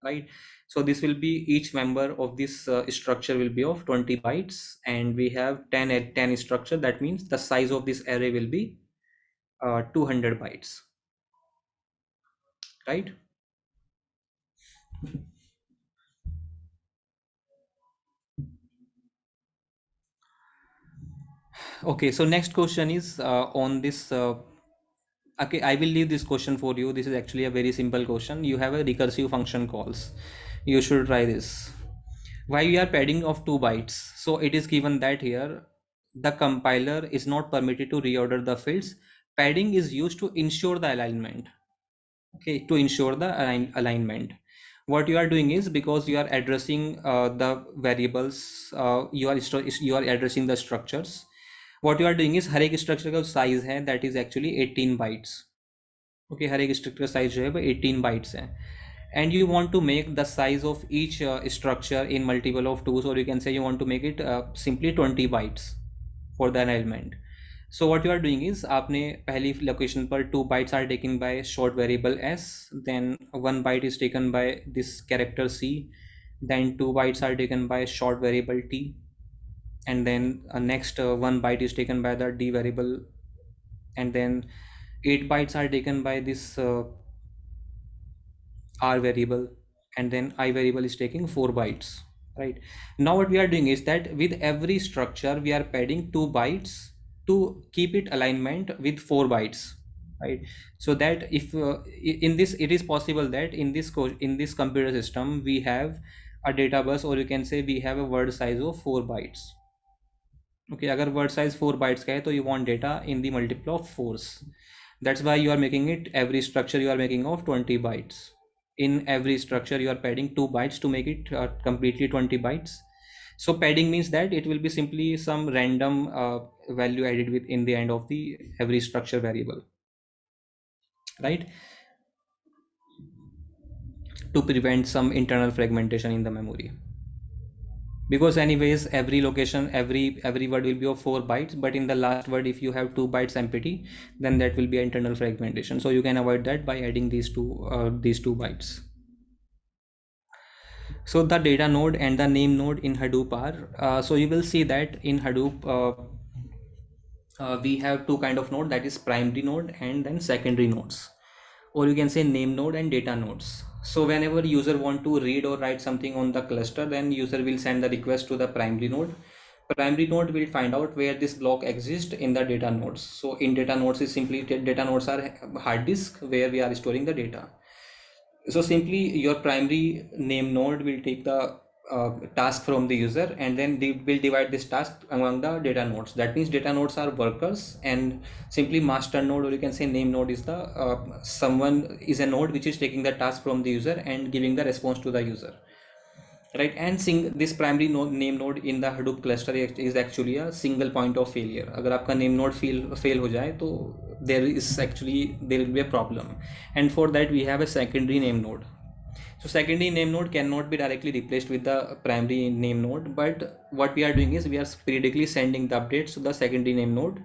right? So this will be, each member of this structure will be of 20 bytes, and we have 10 structure. That means the size of this array will be 200 bytes, right? Okay, so next question is on this. Okay, I will leave this question for you. This is actually a very simple question. You have a recursive function calls. You should try this. Why we are padding of 2 bytes? So it is given that here the compiler is not permitted to reorder the fields. Padding is used to ensure the alignment. Okay, to ensure the alignment. What you are doing is, because you are addressing the variables, you are addressing the structures. What you are doing is, हर एक structure का size है that is actually 18 bytes. Okay, हर एक structure का size जो है वो 18 bytes है, and you want to make the size of each structure in multiple of 2s, or you can say you want to make it simply 20 bytes for the alignment. So what you are doing is, आपने पहली location पर 2 bytes are taken by short variable s, then 1 byte is taken by this character c, then 2 bytes are taken by short variable t, and then next 1 byte is taken by the d variable, and then 8 bytes are taken by this r variable, and then I variable is taking 4 bytes, right? Now what we are doing is that with every structure we are padding 2 bytes to keep it alignment with 4 bytes, right? So that if in this, it is possible that in this in this computer system we have a data bus, or you can say we have a word size of 4 bytes. Okay, अगर word size 4 bytes का है तो you want data in the multiple of 4s. That's why you are making it, every structure you are making of 20 bytes. In every structure you are padding 2 bytes to make it completely 20 bytes. So padding means that it will be simply some random value added with in the end of the every structure variable, right? To prevent some internal fragmentation in the memory. Because anyways every location, every word will be of 4 bytes, but in the last word if you have 2 bytes empty, then that will be internal fragmentation. So you can avoid that by adding these two bytes. So the data node and the name node in Hadoop are so you will see that in Hadoop we have two kind of node, that is primary node and then secondary nodes, or you can say name node and data nodes. So whenever user want to read or write something on the cluster, then user will send the request to the primary node. Primary node will find out where this block exists in the data nodes. So in data nodes is simply, data nodes are hard disk where we are storing the data. So simply your primary name node will take the task from the user, and then they will divide this task among the data nodes. That means data nodes are workers, and simply master node, or you can say name node, is the someone is a node which is taking the task from the user and giving the response to the user, right? And this primary node, name node in the Hadoop cluster is actually a single point of failure. अगर आपका name node fail हो जाए तो there will be a problem, and for that we have a secondary name node. So secondary name node cannot be directly replaced with the primary name node, but what we are doing is we are periodically sending the updates to the secondary name node,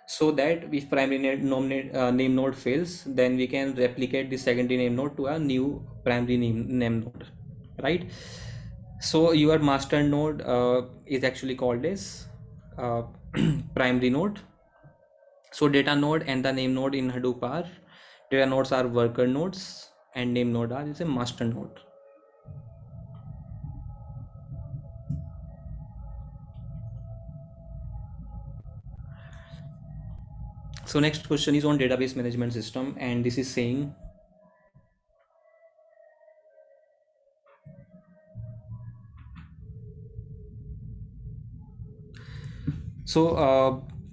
so that if primary name node fails, then we can replicate the secondary name node to a new primary name node, right? So your master node is actually called as uh, primary node, So data node and the name node in Hadoop are, data nodes are worker nodes and name node are is a master node. So next question is on database management system, and this is saying,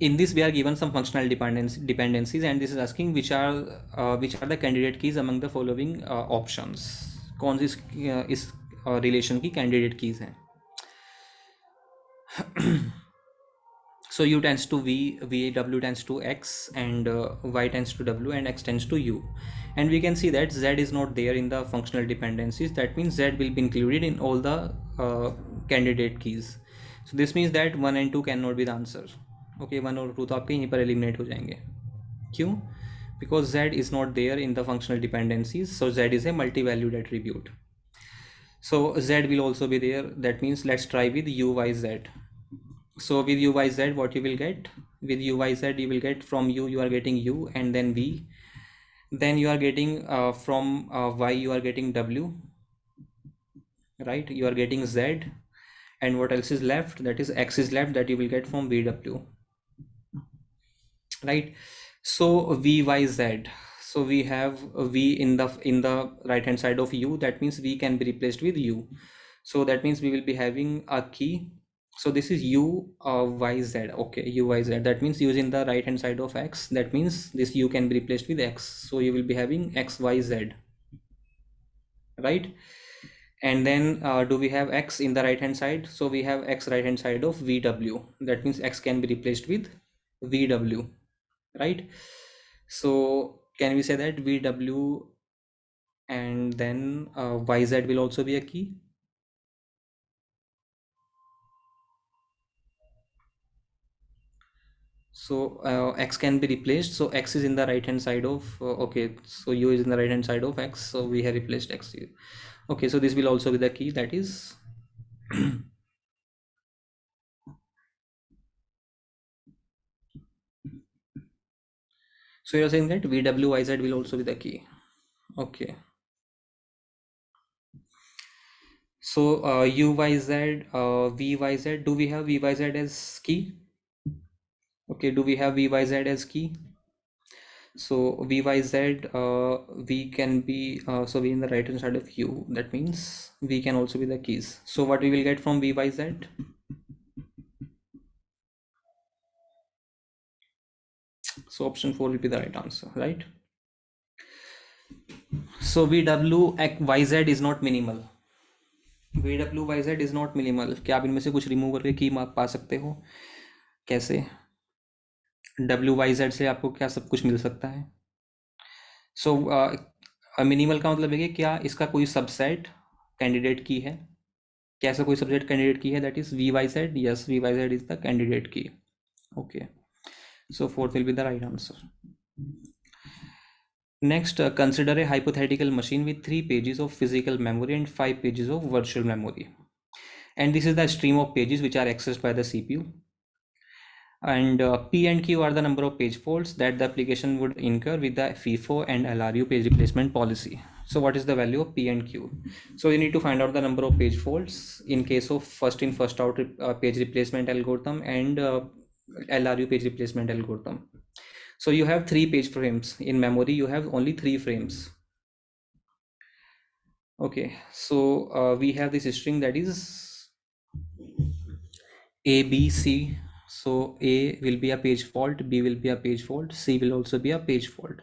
in this we are given some functional dependencies, and this is asking which are the candidate keys among the following options. कौन सी इस relation की candidate keys हैं. So u tends to v, w tends to x, and y tends to w, and x tends to u. And we can see that z is not there in the functional dependencies. That means z will be included in all the candidate keys. So this means that 1 and 2 cannot be the answer. Okay, 1 और 2 तो आपके यहीं पर eliminate हो जाएंगे. क्यों? Because z is not there in the functional dependencies. So z is a multi-valued attribute. So z will also be there. That means let's try with u, y, z. So with u, y, z, what you will get? With u, y, z, you will get from u, you are getting u, and then v. Then you are getting from y, you are getting w, right? You are getting z, and what else is left? That is x is left, that you will get from vw, right? So v, y, z. So we have v in the right hand side of u. That means v can be replaced with u. So that means we will be having a key. So this is u, y, z. Okay, u, y, z. That means using the right hand side of x. That means this u can be replaced with x. So you will be having x, y, z, right? And then do we have x in the right hand side? So we have x right hand side of vw. That means x can be replaced with vw, right? So can we say that vw, and then yz will also be a key? So x can be replaced. So x is in the right hand side of okay, so u is in the right hand side of x, so we have replaced x here. Okay, so this will also be the key, that is so you're saying that vwyz will also be the key. Okay, so uyz, vyz, do we have vyz as key? Okay, do we have vyz as key? So vyz, v can be so v in the right hand side of u, that means v can also be the keys. So what we will get from vyz? So option 4 will be the right answer, right? So vwyz is not minimal. vwyz is not minimal. क्या आप इनमें से कुछ remove करके की mark पा सकते हो? कैसे? wyz से आपको क्या सब कुछ मिल सकता है? सो मिनिमल का मतलब है कि क्या इसका कोई सबसेट कैंडिडेट की है? कैसा कोई सबसेट कैंडिडेट की है? That is vyz. Yes, vyz is the candidate key. Okay, so 4th will be the right answer. Next, consider a hypothetical machine with 3 pages of physical memory and 5 pages of virtual memory. And this is the stream of pages which are accessed by the CPU. And P and Q are the number of page faults that the application would incur with the FIFO and LRU page replacement policy. So what is the value of P and Q? So you need to find out the number of page faults in case of first in first out page replacement algorithm and LRU page replacement algorithm. So you have 3 page frames. In memory you have only 3 frames. Okay, so we have this string that is A, B, C. So A will be a page fault, B will be a page fault, C will also be a page fault.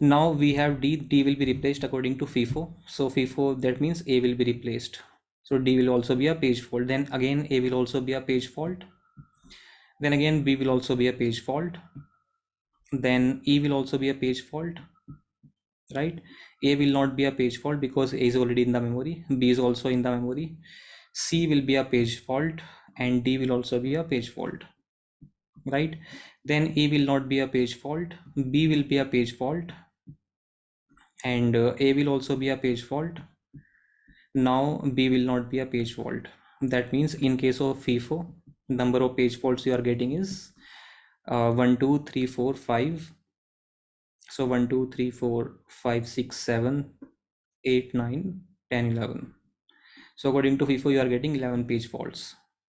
Now we have D. D will be replaced according to FIFO. So FIFO, that means A will be replaced. So D will also be a page fault. Then again A will also be a page fault. Then again B will also be a page fault. Then E will also be a page fault, right? A will not be a page fault because A is already in the memory. B is also in the memory. C will be a page fault, and D will also be a page fault, right? Then E will not be a page fault, B will be a page fault, and A will also be a page fault. Now B will not be a page fault. That means in case of FIFO, number of page faults you are getting is 1 2 3 4 5. So 1 2 3 4 5 6 7 8 9 10 11. So according to FIFO you are getting 11 page faults,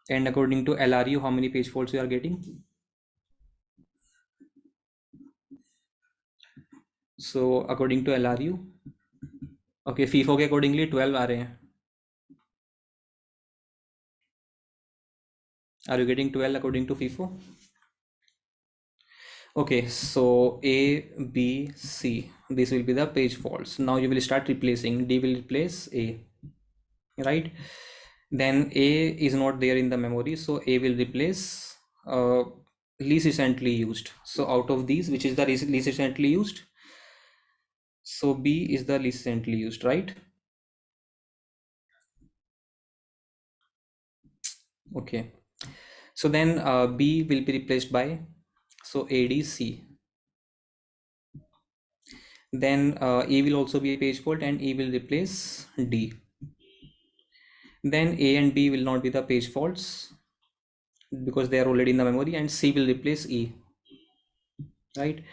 and according to LRU how many page faults you are getting? So according to LRU, okay, FIFO के accordingly 12 आ रहे हैं. Are you getting 12 according to FIFO? Okay, so A, B, C, this will be the page faults. Now you will start replacing. D will replace A, right? Then A is not there in the memory, so A will replace least recently used. So out of these, which is the least recently used? So B is the least recently used, right? Okay. So then B will be replaced by, so ADC. Then A will also be a page fault and E will replace D. Then A and B will not be the page faults because they are already in the memory, and C will replace E, right?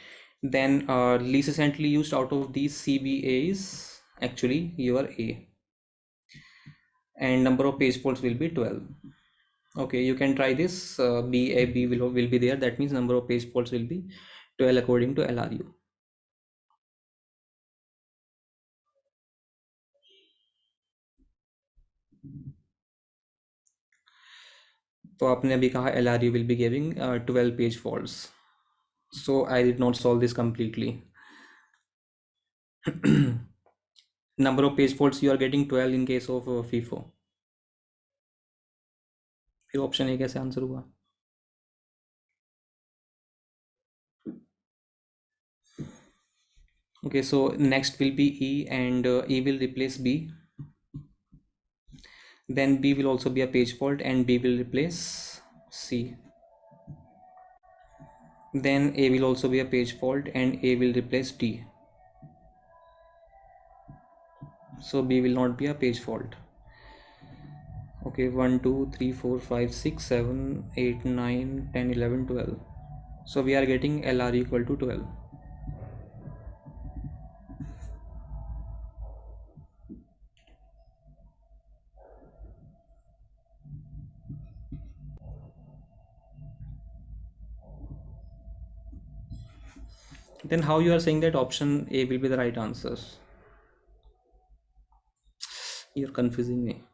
Then least recently used out of these CBA is actually your A, and number of page faults will be 12. Okay, you can try this. B will be there. That means number of page faults will be 12 according to LRU. तो आपने अभी कहा LRU will be giving 12 page faults. So I did not solve this completely. Number of page faults you are getting 12 in case of FIFO. फिर option A कैसे answer हुआ? Okay, so next will be E, and E will replace B. Then B will also be a page fault and B will replace C. Then A will also be a page fault and A will replace D. So B will not be a page fault. Okay, 1 2 3 4 5 6 7 8 9 10 11 12. So we are getting LR equal to 12. Then how you are saying that option A will be the right answers? You're confusing me.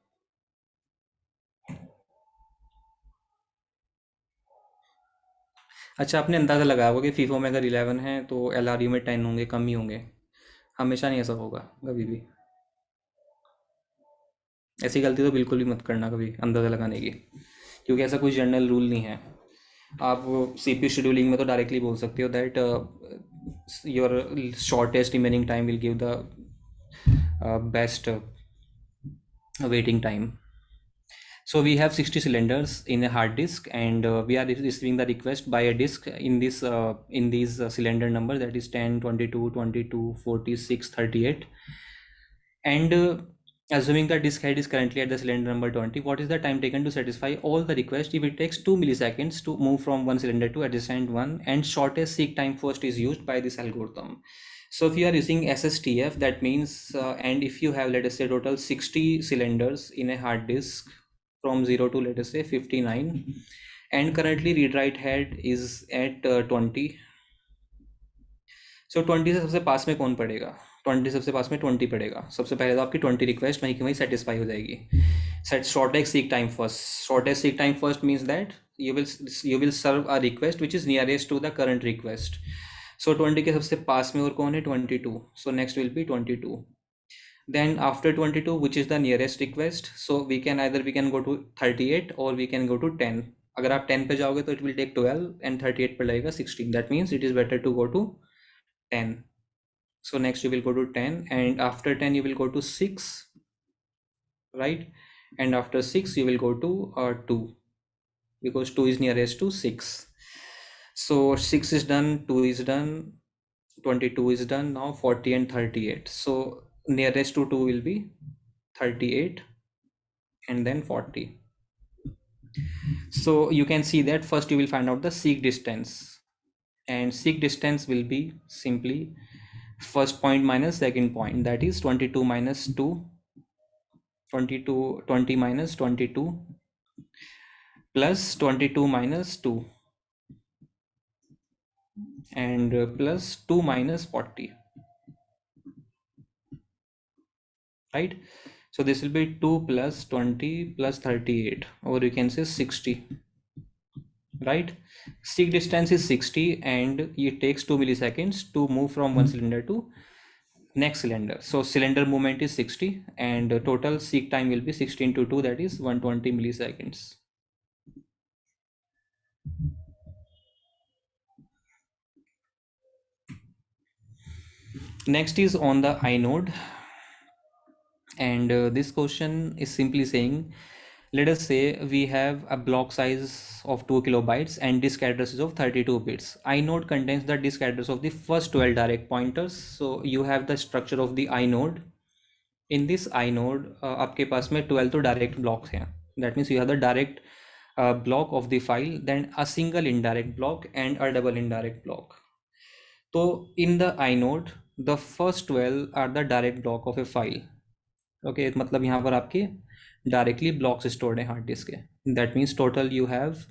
अच्छा, आपने अंदाज़ा लगाया होगा कि FIFO में अगर 11 है तो LRU में 10 होंगे, कम ही होंगे. हमेशा नहीं ऐसा होगा कभी भी. ऐसी गलती तो बिल्कुल भी मत करना कभी अंदाज़ा लगाने की, क्योंकि ऐसा कोई जनरल रूल नहीं है. आप CPU शेड्यूलिंग में तो डायरेक्टली बोल सकते हो that your shortest remaining time will give the best waiting time. So we have 60 cylinders in a hard disk, and we are receiving the request by a disk in this in these cylinder number, that is 10 22 22 46 38. And assuming the disk head is currently at the cylinder number 20, what is the time taken to satisfy all the requests? If it takes 2 milliseconds to move from one cylinder to adjacent one, and shortest seek time first is used by this algorithm. So if you are using SSTF, that means and if you have, let us say, total 60 cylinders in a hard disk from 0 to, let us say, 59, and currently read write head is at 20. सो 20 से सबसे पास में कौन पड़ेगा? 20 सबसे पास में 20 पड़ेगा. सबसे पहले तो आपकी 20 रिक्वेस्ट वहीं की वहीं सेटिस्फाई हो जाएगी. Set shortest seek time first. Shortest seek time first means that you will serve a request which is nearest to the current request. So 20 के सबसे पास में और कौन है? 22. So next will be 22. Then after 22, which is the nearest request? So we can go to 38 or we can go to 10. अगर आप 10 पे जाओगे तो it will take 12 and 38 पे लगेगा 16. That means it is better to go to 10. So next you will go to 10, and after 10 you will go to 6, right? And after 6 you will go to 2, because 2 is nearest to 6. So 6 is done, 2 is done, 22 is done. Now 40 and 38. So nearest to 2 will be 38 and then 40. So you can see that first you will find out the seek distance. and seek distance will be simply first point minus second point, that is 22 minus 2, 22 20 minus 22 plus 22 minus 2 and plus 2 minus 40, right? So this will be 2 plus 20 plus 38, or you can say 60, right? Seek distance is 60 and it takes 2 milliseconds to move from one cylinder to next cylinder. So cylinder movement is 60 and total seek time will be 60 into 2, that is 120 milliseconds. Next is on the inode, and this question is simply saying, let us say we have a block size of 2 kilobytes and disk addresses of 32 bits. Inode contains the disk address of the first 12 direct pointers. So you have the structure of the inode. In this inode आपके पास में 12 तो direct blocks हैं. That means you have the direct block of the file, then a single indirect block and a double indirect block. So in the inode, the first 12 are the direct block of a file. Okay, मतलब यहाँ पर आपके directly blocks stored है hard disk के. That means total you have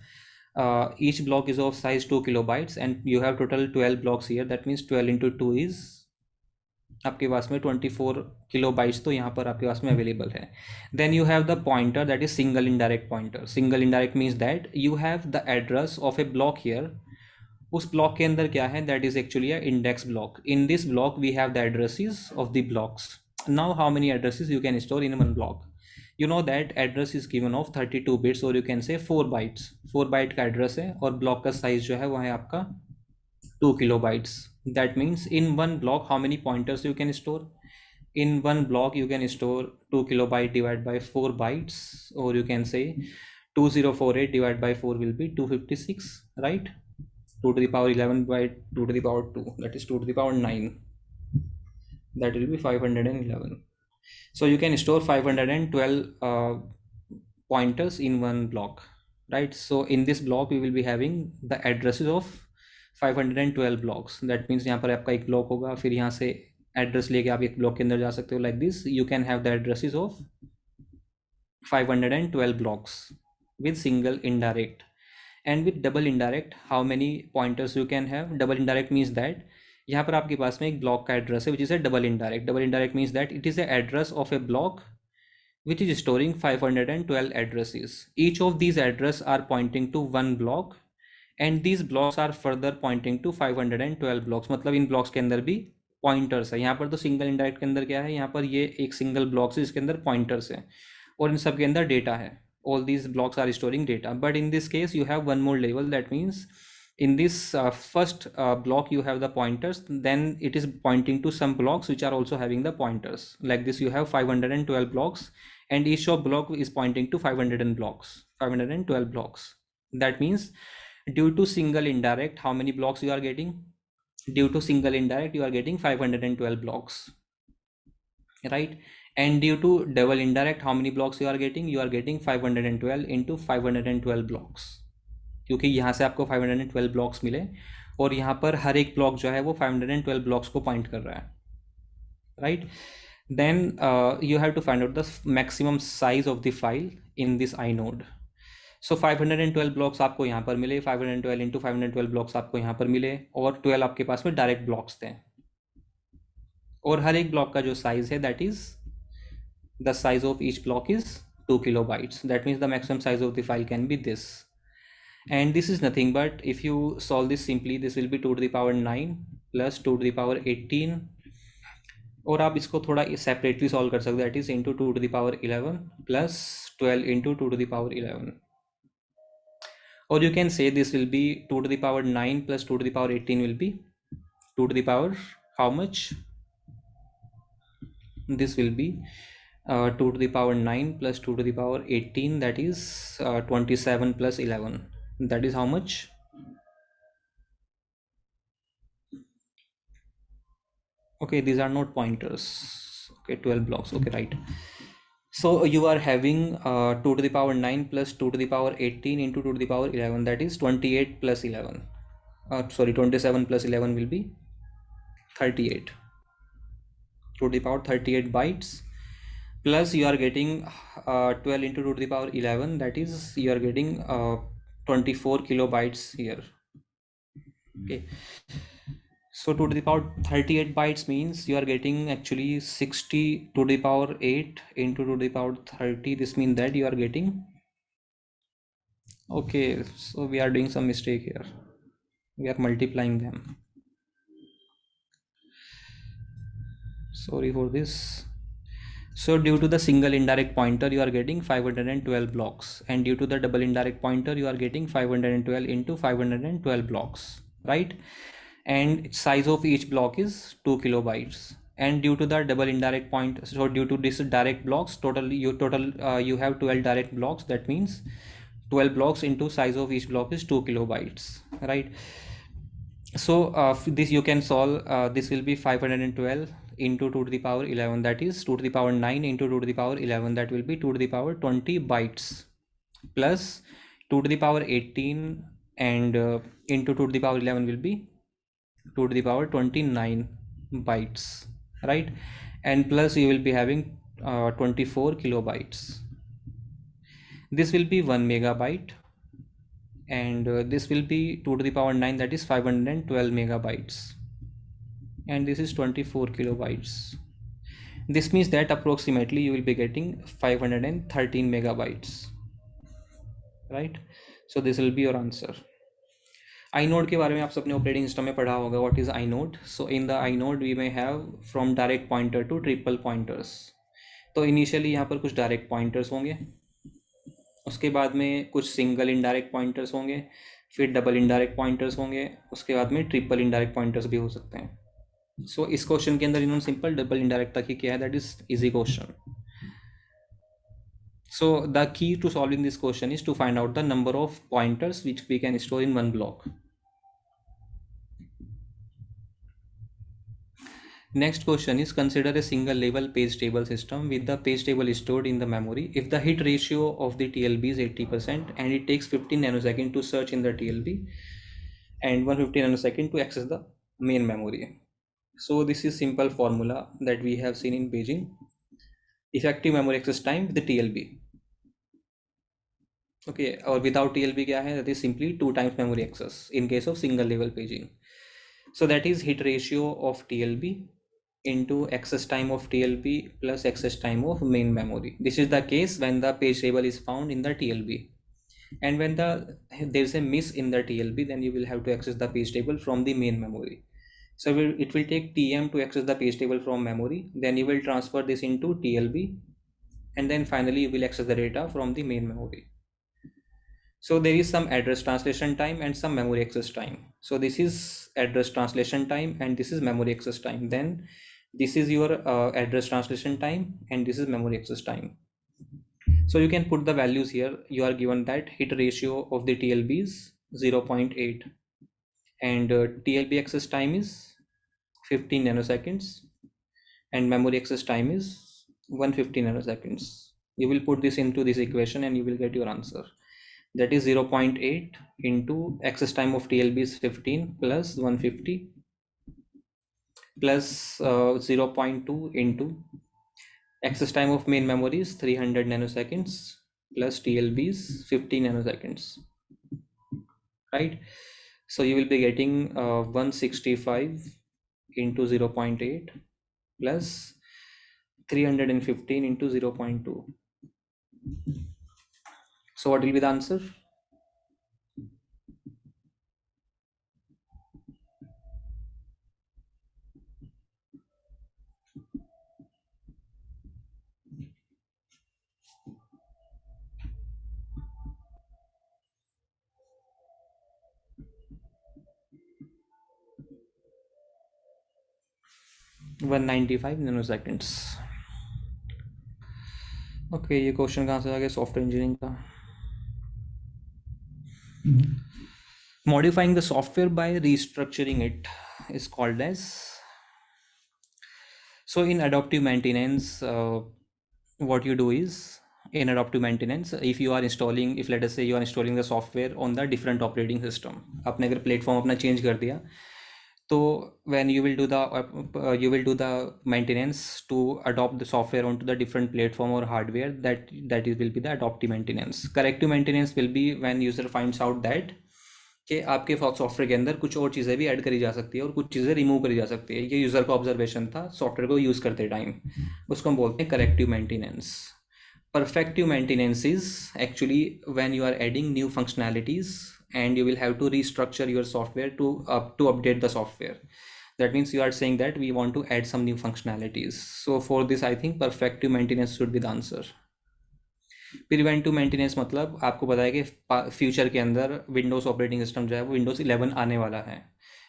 each block is of size 2 kilobytes and you have total 12 blocks here. That means 12 into 2 is आपके पास में 24 kilobytes तो यहाँ पर आपके पास में अवेलेबल है. Then you have the pointer, that is single indirect pointer. Single indirect means that you have the address of a block here. उस ब्लॉक के अंदर क्या है, that is actually a index block. In this block we have the addresses of the blocks. Now how many addresses you can store in one block? You know that address is given of 32 bits और you can say 4 bytes. 4 bite का address है और block का size जो है वो है आपका 2 kilobytes. That means in one block how many pointers you can store? In one block you can store 2 kilobyte divided by 4 bytes, or you can say 2048 divided by 4 will be 256, right? 2 to the power 11 by 2 to the power 2, that is 2 to the power 9, that will be 511. So you can store 512 pointers in one block, right? So in this block we will be having the addresses of 512 blocks. That means यहाँ पर आपका एक block होगा, फिर यहाँ से address लेके आप एक ब्लॉक के अंदर जा सकते हो. Like this you can have the addresses of 512 blocks with single indirect. And with double indirect, how many pointers you can have? Double indirect means that यहाँ पर आपके पास में एक ब्लॉक का एड्रेस है which is a double indirect. Double indirect means that it is the address of a block which is storing 512 addresses. Each of these addresses are pointing to one block and these blocks are further pointing to 512 blocks. मतलब इन blocks के अंदर भी pointers है. यहाँ पर तो single indirect के अंदर क्या है, यहाँ पर ये एक single blocks है जिसके अंदर pointers है और इन सब के अंदर data है. All these blocks are storing data, but in this case you have one more level. That means in this first block you have the pointers, then it is pointing to some blocks which are also having the pointers. Like this you have 512 blocks and each of block is pointing to 512 blocks. That means due to single indirect, how many blocks you are getting? Due to single indirect you are getting 512 blocks, right? And due to double indirect, how many blocks you are getting? You are getting 512 into 512 blocks, क्योंकि यहाँ से आपको 512 blocks मिले और यहाँ पर हर एक block जो है वो 512 ब्लॉक्स को पॉइंट कर रहा है, right? Then you have to find out the maximum size of the file in this inode. So 512 blocks आपको यहाँ पर मिले, 512 इंटू 512 ब्लॉक्स आपको यहाँ पर मिले और 12 आपके पास में डायरेक्ट ब्लॉक्स थे और हर एक ब्लॉक का जो साइज है that is the size of each block is 2 kilobytes. That means the maximum size of the file can be this. And this is nothing but if you solve this simply, this will be 2 to the power 9 plus 2 to the power 18. और आप इसको थोड़ा separately solve कर सकते हो, that is into 2 to the power 11 plus 12 into 2 to the power 11. Or you can say this will be 2 to the power 9 plus 2 to the power 18 will be 2 to the power how much? This will be 2 to the power 9 plus 2 to the power 18, that is 27 plus 11. That is how much? Okay, these are not pointers. Okay, 12 blocks. Okay, right. So you are having 2 to the power 9 plus 2 to the power 18 into 2 to the power 11, that is 28 plus 11. sorry, 27 plus 11 will be 38, to the power 38 bytes, plus you are getting 12 into 2 to the power 11, that is you are getting 24 kilobytes here. Okay, so 2 to the power 38 bytes means you are getting actually 60 to the power 8 into 2 to the power 30. This means that you are getting, okay, so we are doing some mistake here, we are multiplying them, sorry for this. So due to the single indirect pointer you are getting 512 blocks, and due to the double indirect pointer you are getting 512 into 512 blocks, right? And size of each block is 2 kilobytes. And due to the double indirect point, so due to this direct blocks, you have 12 direct blocks, that means 12 blocks into size of each block is 2 kilobytes, right? So this you can solve, this will be 512 into 2 to the power 11, that is 2 to the power 9 into 2 to the power 11, that will be 2 to the power 20 bytes, plus 2 to the power 18 and into 2 to the power 11 will be 2 to the power 29 bytes, right? And plus you will be having 24 kilobytes. This will be 1 megabyte, and this will be 2 to the power 9, that is 512 megabytes, and this is 24 kilobytes. This means that approximately you will be getting 513 megabytes, right? So this will be your answer. inode के बारे में आप सबने operating system में पढ़ा होगा, what is inode. So in the inode we may have from direct pointer to triple pointers. तो initially यहाँ पर कुछ डायरेक्ट पॉइंटर्स होंगे, उसके बाद में कुछ सिंगल इनडायरेक्ट पॉइंटर्स होंगे, फिर डबल इनडायरेक्ट पॉइंटर्स होंगे, उसके बाद में ट्रिपल इनडायरेक्ट पॉइंटर्स भी हो सकते हैं. सो इस क्वेश्चन के अंदर इन्होंने सिंपल डबल इनडायरेक्ट तक ही किया है, that is easy question. So the key to solving this question is to find out the number of pointers which we can store in one block. Next question is, consider a single level page table system with the page table stored in the memory. If the hit ratio of the TLB is 80% and it takes 15 nanoseconds to search in the TLB and 150 nanoseconds to access the main memory. So this is simple formula that we have seen in paging. Effective memory access time with the TLB. Okay, or without TLB kya hai? That is simply 2 times memory access in case of single level paging. So that is hit ratio of TLB into access time of TLB plus access time of main memory. This is the case when the page table is found in the TLB, and when there is a miss in the TLB, then you will have to access the page table from the main memory. So it will take TM to access the page table from memory, then you will transfer this into TLB, and then finally you will access the data from the main memory. So there is some address translation time and some memory access time. So this is address translation time and this is memory access time. Then this is your address translation time and this is memory access time. So you can put the values here. You are given that hit ratio of the TLB is 0.8 and TLB access time is 15 nanoseconds and memory access time is 150 nanoseconds. You will put this into this equation and you will get your answer. That is 0.8 into access time of TLB is 15 plus 150 plus 0.2 into access time of main memory is 300 nanoseconds plus TLB is 50 nanoseconds, right? So you will be getting 165 into 0.8 plus 315 into 0.2. So what will be the answer? One 95 nanoseconds. Okay, ये question कहाँ से आ गया? Software engineering का. Modifying the software by restructuring it is called as. So in adaptive maintenance, what you do is in adaptive maintenance. If you are installing, if let us say you are installing the software on the different operating system, आपने अगर platform अपना change कर दिया, तो when you will do the maintenance to adopt the software onto the different platform or hardware, that is will be the adaptive maintenance. Corrective maintenance will be when user finds out that कि आपके software के अंदर कुछ और चीज़ें भी add करी जा सकती है और कुछ चीज़ें रिमूव करी जा सकती है। ये यूज़र का ऑब्जर्वेशन था सॉफ्टवेयर को यूज़ करते टाइम, उसको हम बोलते हैं corrective maintenance. Perfective maintenance is actually when you are adding new functionalities and you will have to restructure your software to update the software. That means you are saying that we want to add some new functionalities. So for this I think perfective maintenance should be the answer. Preventive maintenance मतलब आपको पता है कि future के अंदर Windows operating system जो है वो विंडोज़ 11 आने वाला है,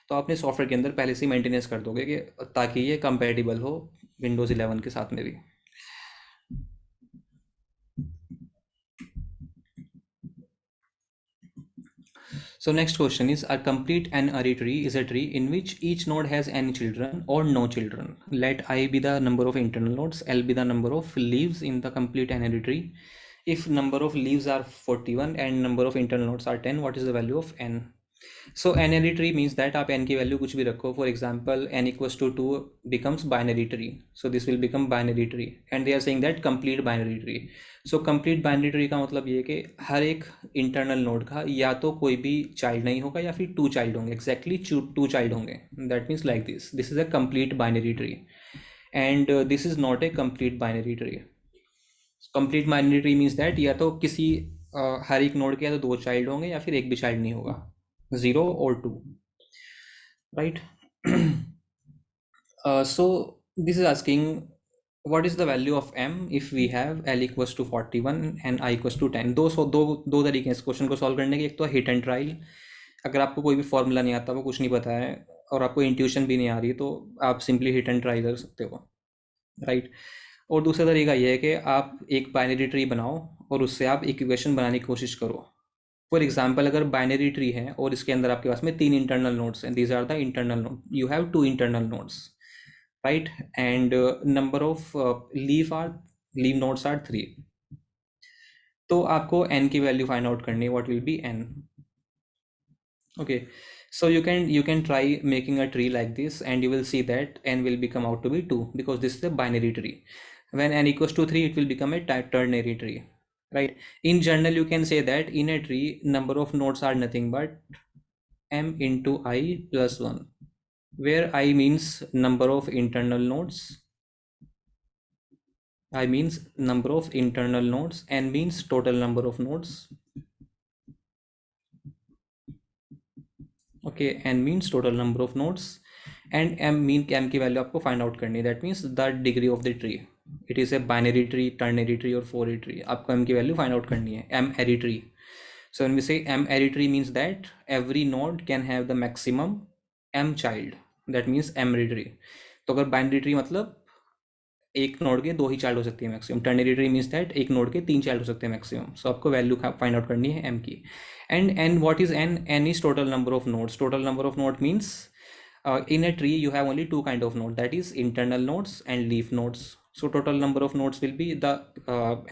तो अपने सॉफ्टवेयर के अंदर पहले से मेंटेनेंस कर दोगे कि ताकि ये कंपैटिबल हो विंडोज़ 11 के साथ में भी। So next question is, a complete n-ary tree is a tree in which each node has n children or no children. Let I be the number of internal nodes, L be the number of leaves in the complete n-ary tree. If number of leaves are 41 and number of internal nodes are 10, what is the value of n? So n-ary tree means that आप n की value कुछ भी रखो, for example n equals to 2 becomes binary tree, so this will become binary tree, and they are saying that complete binary tree. So complete binary tree का मतलब ये है कि हर एक internal node का या तो कोई भी child नहीं होगा या फिर 2 child होंगे, exactly 2 child होंगे, that means like this is a complete binary tree, and this is not a complete binary tree. complete binary tree means that या तो किसी हर एक नोड के या तो 2 चाइल्ड होंगे या फिर एक भी चाइल्ड नहीं होगा, 0 or 2, right? So this is asking what is the value of m if we have l equals to 41 and I equals to 10. दो तरीके हैं इस क्वेश्चन को सॉल्व करने के। एक तो हिट एंड ट्रायल, अगर आपको कोई भी फॉर्मूला नहीं आता, वो कुछ नहीं पता है और आपको इंट्यूशन भी नहीं आ रही, तो आप सिंपली हिट एंड ट्राई कर सकते हो, राइट? और दूसरा तरीका ये है कि आप एक बाइनरी ट्री बनाओ और उससे आप इक्वेशन बनाने की कोशिश करो। फॉर एग्जाम्पल अगर बाइनरी ट्री है और इसके अंदर आपके पास में 3 इंटरनल नोड्स हैं, these are the internal node, you have 2 internal nodes, right? And number of leaf nodes are 3, तो आपको n की वैल्यू फाइंड आउट करनी है, what will be n? okay, so you can try making a tree like this and you will see that n will become out to be 2 because this is a binary tree. When n equals to 3 it will become a ternary tree, right? In general you can say that in a tree number of nodes are nothing but m into I plus 1, where I means number of internal nodes, I means number of internal nodes, n means total number of nodes, okay, n means total number of nodes, and m की value आपको find out करनी है, that means the degree of the tree, it is a binary tree, ternary tree और fourary tree, आपको m की value find out करनी है, m ary tree. So when we say m array tree means that every node can have the maximum m child, that means m array tree. तो अगर binary tree मतलब एक node के 2 ही child हो सकती है maximum, ternary tree means that एक node के 3 चाइल्ड हो सकते हैं मैक्सिमम, सो आपको वैल्यू फाइंड आउट करनी है m की. And what is n is total number of nodes. Total number of node means in a tree you have only 2 kind of node, that is internal nodes and leaf nodes. So total number of nodes will be the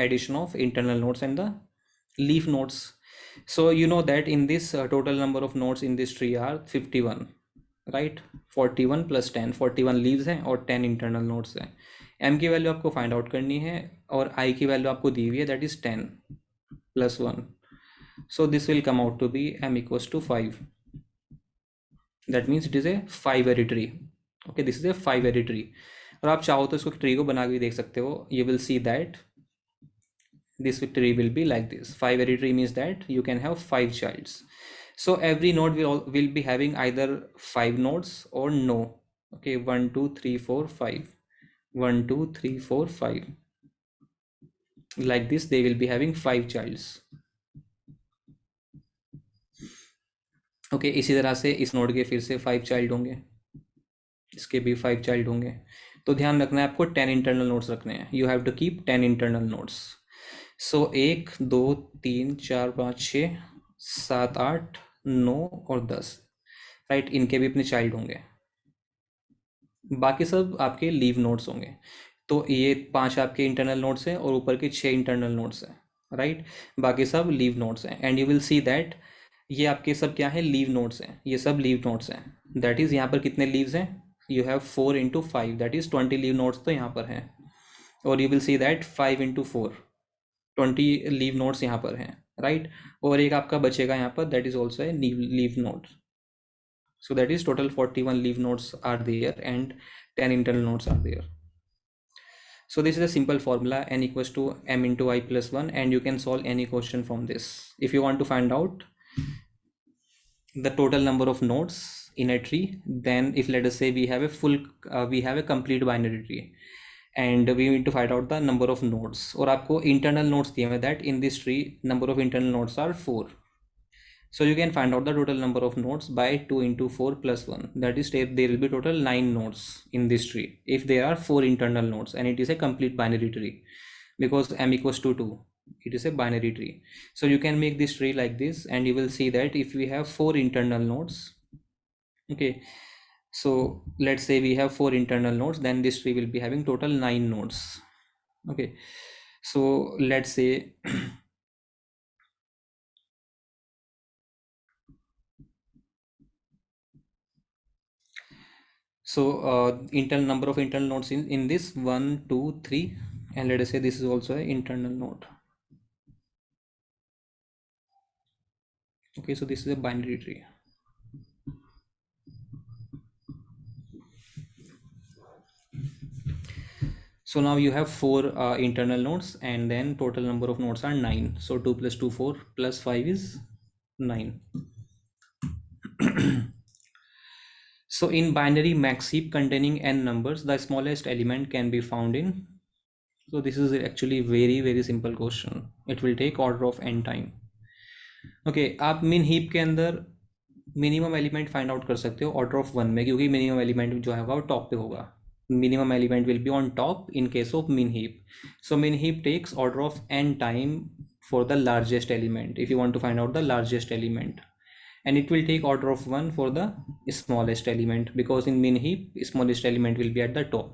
addition of internal nodes and the leaf nodes. So you know that in this total number of nodes in this tree are 51, right? 41 plus 10, 41 leaves हैं और 10 internal nodes हैं. m की value आपको find out करनी है और i की value आपको दी हुई है, that is 10 plus 1. So this will come out to be m equals to 5. That means it is a 5 array tree. Okay, this is a 5 array tree. और आप चाहो तो इसको ट्री को बना के भी देख सकते हो. You will see that this tree will be like this. 5 array tree means that you can have 5 childs. So every node will be having either 5 nodes or no. Okay, 1 2 3 4 5, 1 2 3 4 5, like this they will be having 5 childs. Okay इसी तरह से इस node के फिर से 5 child होंगे, इसके भी 5 चाइल्ड होंगे. तो ध्यान रखना है आपको 10 इंटरनल नोड्स रखने हैं. You have to keep 10 internal nodes. So 1 2 3 4 5 6 7 8 9 और 10, राइट? इनके भी अपने चाइल्ड होंगे, बाकी सब आपके लीव नोड्स होंगे. तो ये 5 आपके इंटरनल नोट्स हैं और ऊपर के 6 इंटरनल नोट्स हैं, राइट। बाकी सब लीव नोट्स हैं, and you will see that ये आपके सब क्या है, लीव नोट्स हैं, ये सब लीव नोट्स हैं। दैट इज़ यहाँ पर कितने लीव्स हैं, you have 4 × 5, that is 20 leave notes तो यहाँ पर हैं। और you will see that 5 × 4, 20 leave notes यहाँ पर हैं, राइट। और एक आपका बचेगा यहाँ पर, that is also a leave note. So that is total 41 leave notes are there and 10 internal notes are there. So this is a simple formula, n equals to m into I plus 1, and you can solve any question from this. If you want to find out the total number of nodes in a tree, then if let us say we have a complete binary tree, and we need to find out the number of nodes, और आपको internal nodes दिए हुए that in this tree number of internal nodes are 4. So you can find out the total number of nodes by 2 × 4 plus 1. That is, there will be total 9 nodes in this tree if there are 4 internal nodes, and it is a complete binary tree because m equals to 2. It is a binary tree. So you can make this tree like this, and you will see that if we have 4 internal nodes, okay, so let's say we have 4 internal nodes, then this tree will be having total 9 nodes. Okay, so let's say so internal number of internal nodes in this 1 2 3, and let us say this is also an internal node. Okay, so this is a binary tree. So now you have 4 internal nodes, and then total number of nodes are 9. So 2 plus 2 4 plus 5 is 9. So in binary max heap containing n numbers, the smallest element can be found in. So this is actually very simple question. It will take order of n time. Okay, आप min heap के अंदर minimum element find out कर सकते हो order of 1 में, क्योंकि minimum element जो है वो टॉप पे होगा. Minimum element will be on top in case of min heap. So min heap takes order of n time for the largest element if you want to find out the largest element, and it will take order of 1 for the smallest element, because in min heap smallest element will be at the top.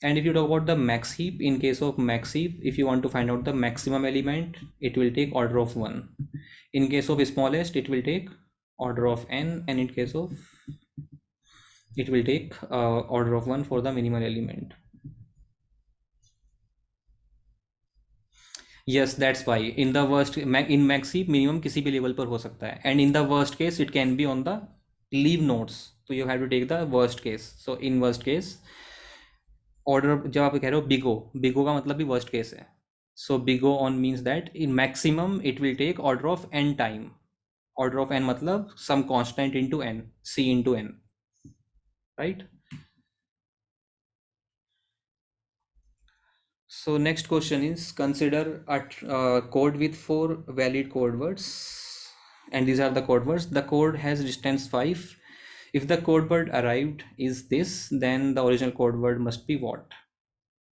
And if you talk about the max heap, in case of max heap, if you want to find out the maximum element, it will take order of 1. In case of smallest, it will take order of n, and in case of it will take order of 1 for the minimal element. Yes, that's why in the worst in max heap minimum किसी भी level पर हो सकता है, and in the worst case it can be on the leave nodes, so you have to take the worst case. So in worst case order जब आप कह रहे हो बिगो, बिगो का मतलब भी वर्स्ट केस है. So big O on means that in maximum it will take order of n time. Order of n मतलब some constant into n, C into n, right. So next question is, consider a code with 4 valid code words, and these are the code words. The code has distance 5. If the code word arrived is this, then the original code word must be what?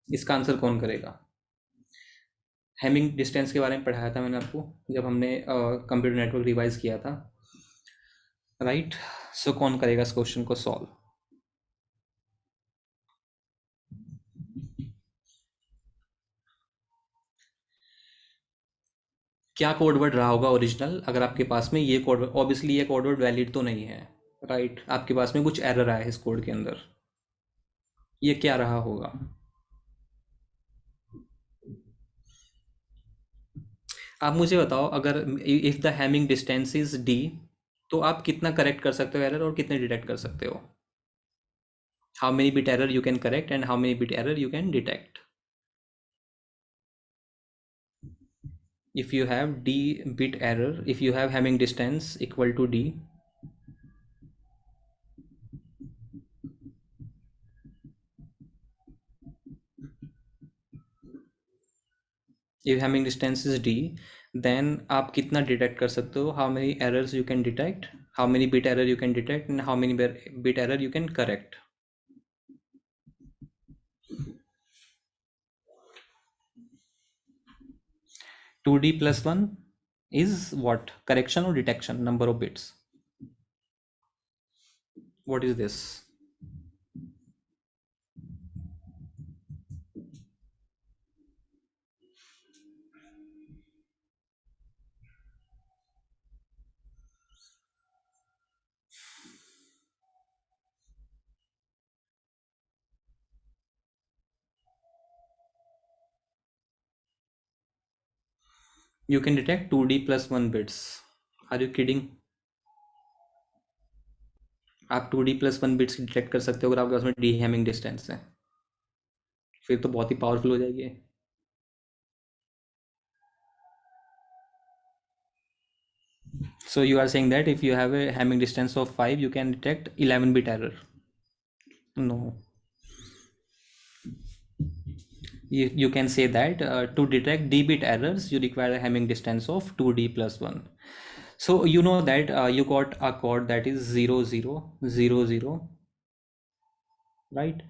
इसका answer कौन करेगा? Hamming distance के बारे में पढ़ाया था मैंने आपको जब हमने कंप्यूटर नेटवर्क रिवाइज किया था, राइट. सो कौन करेगा इस क्वेश्चन को सॉल्व? क्या कोडवर्ड रहा होगा ओरिजिनल अगर आपके पास में ये कोडवर्ड, ऑब्वियसली ये कोडवर्ड वैलिड तो नहीं है, राइट. आपके पास में कुछ एरर आया है इस कोड के अंदर, ये क्या रहा होगा? आप मुझे बताओ, अगर if the hamming distance is D, तो आप कितना करेक्ट कर सकते हो एरर और कितने डिटेक्ट कर सकते हो? How many bit error you can correct and how many bit error you can detect? If you have d bit error, if you have having distance equal to d, if having distance is d, then आप कितना detect कर सकते हो? How many errors you can detect, how many bit error you can detect and how many bit error you can correct? 2d plus 1 is what? Correction or detection? Number of bits. What is this? You can detect 2D plus 1 bits. Are you kidding? आप 2D plus 1 bits detect कर सकते हो अगर आपके पास में D Hamming distance है, फिर तो बहुत ही पावरफुल हो जाएगी. So you are saying that if you have a Hamming distance of 5, you can detect 11-bit error. No. You can say that to detect d-bit errors, you require a Hamming distance of 2d plus 1. So you know that you got a code that is 0000, right?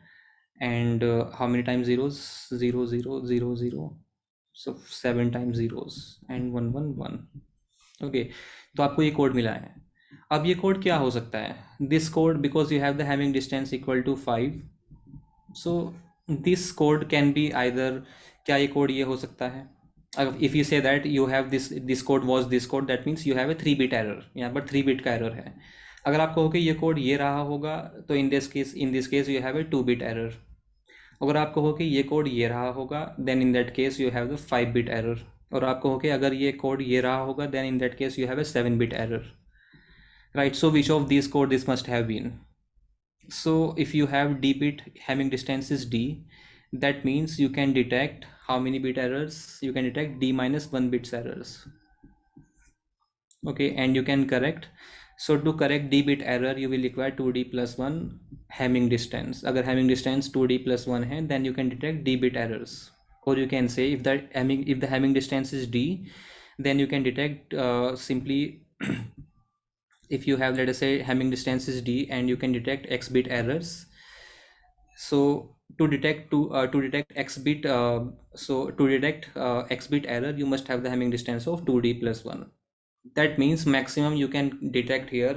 And how many times zeros? 0000. So 7 times zeros and 111. Okay, तो आपको ये code मिला है. अब ये code क्या हो सकता है? This code, because you have the having distance equal to 5, so this code can be either. क्या ये कोड ये हो सकता है? अगर if you say that you have this code was this code, that means you have a three bit error. यहाँ पर 3-बिट का एरर है. अगर आपको हो कि ये कोड ये रहा होगा, तो in this case you have a two bit error. अगर आपको हो कि ये कोड ये रहा होगा, then in that case you have the five bit error. और आपको हो कि अगर ये कोड ये रहा होगा, then in that case you have a seven bit error, right? So which of this code this must have been? So if you have d-bit Hamming distance is d, that means you can detect how many bit errors? You can detect d minus 1 bits errors. Okay, and you can correct. So to correct d-bit error, you will require 2d plus 1 Hamming distance. अगर Hamming distance 2d plus 1 है, then you can detect d-bit errors. Or you can say if the Hamming distance is d, then you can detect simply if you have, let us say, Hamming distance is d and you can detect x bit errors. So to detect x bit x bit error, you must have the Hamming distance of 2d plus 1. That means maximum you can detect here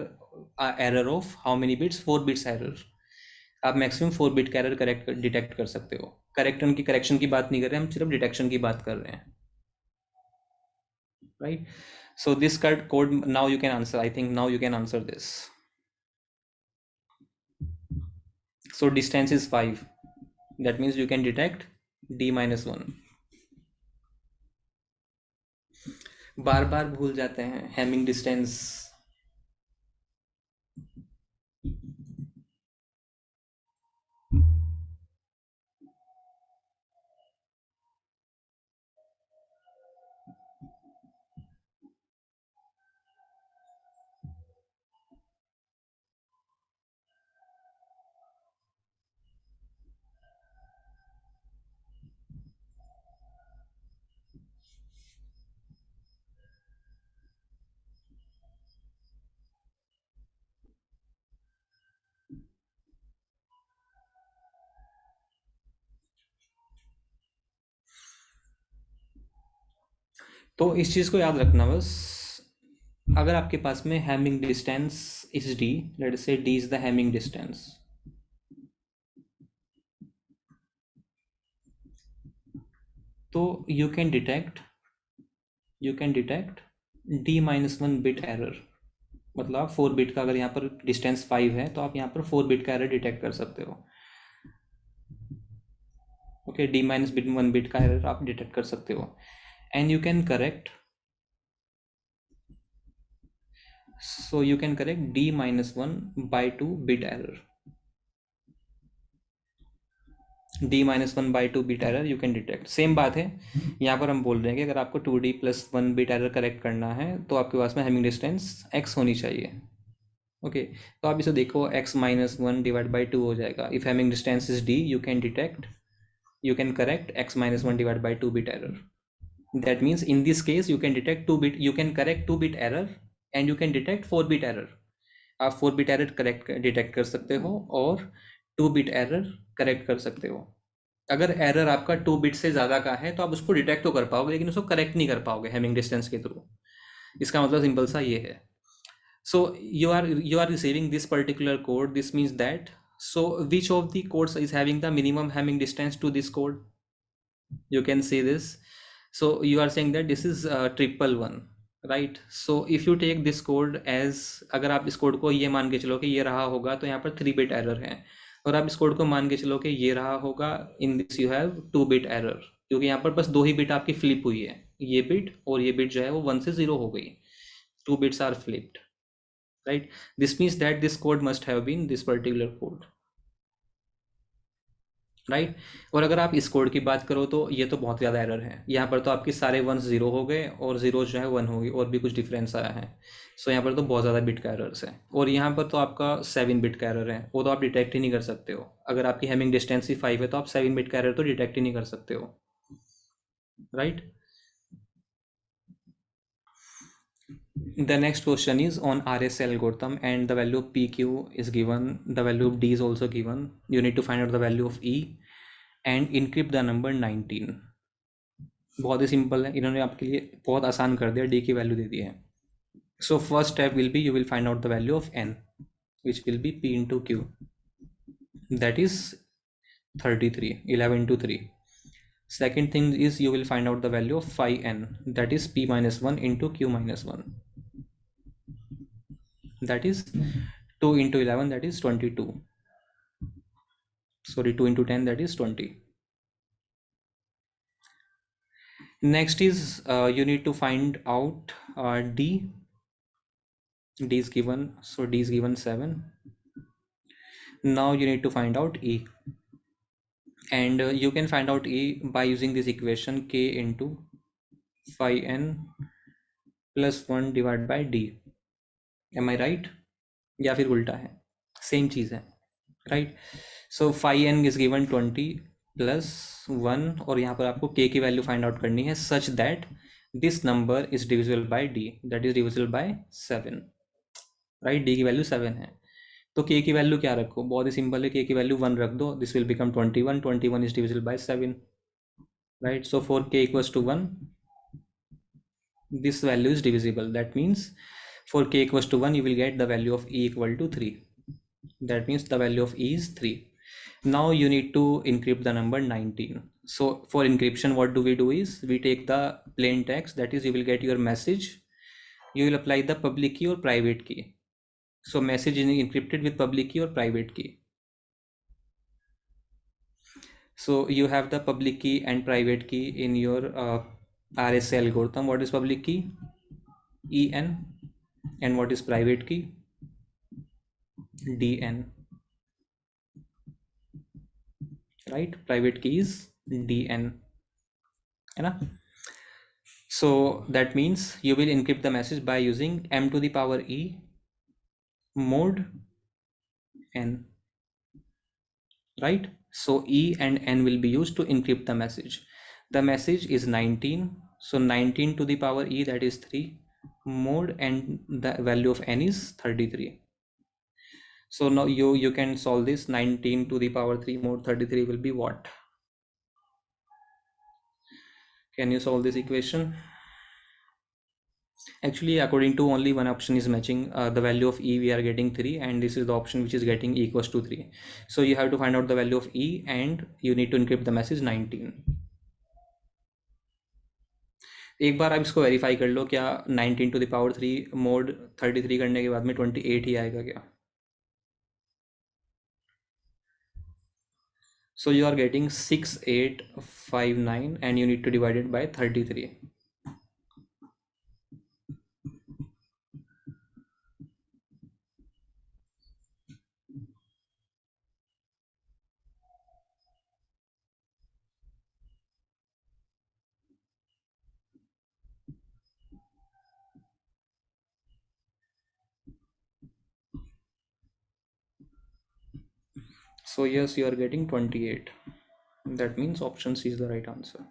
error of how many bits? 4 bits error. आप maximum 4 bit का error correct detect कर सकते हो. Correction की बात नहीं कर रहे, हम सिर्फ डिटेक्शन की बात कर रहे हैं, right? So this code, now you can answer. I think now you can answer this. So distance is 5. That means you can detect d minus 1. बार बार भूल जाते हैं हैमिंग डिस्टेंस. तो इस चीज़ को याद रखना बस. अगर आपके पास में hamming distance is D, let say D is the hamming distance, तो you can detect D minus 1 bit error. मतलब 4 बिट का, अगर यहाँ पर डिस्टेंस 5 है, तो आप यहाँ पर 4 बिट का एरर डिटेक्ट कर सकते हो. ओके, डी माइनस 1 बिट का एरर आप डिटेक्ट कर सकते हो. And you can correct, so you can correct d minus 1 by 2 bit error. d minus 1 by 2 bit error you can detect. Same बात है, यहाँ पर हम बोल रहे हैं कि अगर आपको 2d plus 1 bit error correct करना है, तो आपके पास में हैमिंग डिस्टेंस x होनी चाहिए. ओके, तो आप इसे देखो, x minus 1 डिवाइड बाई 2 हो जाएगा. If Hamming distance is d, you can correct x minus 1 divided by 2 bit error. That means in this case you can detect 2 bit, you can correct 2 bit error and you can detect 4 bit error. आप 4 bit error correct detect कर सकते हो और 2 bit error correct कर सकते हो. अगर error आपका 2 बिट से ज़्यादा का है, तो आप उसको डिटेक्ट तो कर पाओगे, लेकिन उसको करेक्ट नहीं कर पाओगे हैमिंग डिस्टेंस के थ्रू. इसका मतलब सिंपल सा ये है. सो you are receiving this particular code. This means that, so which of the codes is having the minimum Hamming distance to this code? You can see this. So you are saying that this is 111, right? So if you take this code as, अगर आप इस code को ये मान के चलो कि ये रहा होगा, तो यहाँ पर 3 बिट एरर है. और आप इस कोड को मान के चलो कि ये रहा होगा, in this you have 2 bit error, क्योंकि यहाँ पर बस 2 ही बिट आपकी फ्लिप हुई है. ये बिट और ये बिट जो है वो 1 से 0 हो गई, 2 bits are flipped, right? This means that this code must have been this particular code, right. और अगर आप इस कोड की बात करो तो ये तो बहुत ज़्यादा एरर है, यहाँ पर तो आपके सारे 1 0 हो गए और 0 जो है 1 हो गई, और भी कुछ डिफरेंस आया है। सो यहाँ पर तो बहुत ज़्यादा बिट का एरर्स है, और यहाँ पर तो आपका 7 बिट का एरर है, वो तो आप डिटेक्ट ही नहीं कर सकते हो। अगर आपकी हैमिंग डिस्टेंस ही 5 है तो आप 7 बिट का एरर तो डिटेक्ट ही नहीं कर सकते हो, right. The next question is on RSA algorithm, and the value of PQ is given, the value of D is also given. You need to find out the value of E and encrypt the number 19. बहुत ही simple है, इन्होंने आपके लिए बहुत आसान कर दिया, डी की वैल्यू दे दी है। So first step will be you will find out the value of N, which will be P into Q, that is 33, 11 into 3. Second thing is you will find out the value of phi n, that is p minus 1 into q minus 1, that is 2 into 11, that is 22. Sorry, 2 into 10, that is 20. Next is you need to find out d. D is given, so D is given 7. Now you need to find out E, and you can find out E by using this equation k into phi n plus 1 divided by D. Am I right? या फिर उल्टा है, same चीज़ है, right. So phi N is given 20 plus 1, और यहाँ पर आपको k की वैल्यू फाइंड आउट करनी है such that this number is divisible by d, that is divisible by 7, right. d की वैल्यू 7 है, तो k की वैल्यू क्या रखो, बहुत ही सिंपल है, k की वैल्यू 1 रख दो, this will become 21, 21 is divisible by 7, right. So for k equals to 1 this value is divisible, that means for k equals to 1 you will get the value of E equal to 3, that means the value of E is 3. Now you need to encrypt the number 19. So for encryption what do we do is we take the plain text, that is you will get your message, you will apply the public key or private key. So message is encrypted with public key or private key. So you have the public key and private key in your RSA algorithm. What is public key? En. And what is private key? Dn, right? Private key is Dn, है ना? So that means you will encrypt the message by using m to the power e mod n, right? So e and n will be used to encrypt the message. The message is 19, so 19 to the power e, that is 3 mod, and the value of n is 33. So now you can solve this. 19 to the power 3 mod 33 will be what? Can you solve this equation? Actually, according to only one option is matching, the value of E we are getting 3, and this is the option which is getting E equals to 3. So you have to find out the value of E and you need to encrypt the message 19. एक बार आप इसको verify कर लो, क्या 19 to the power 3 mode 33 करने के बाद में 28 ही आएगा क्या? So you are getting 6859 and you need to divide it by 33. So yes, you are getting 28. That means option C is the right answer.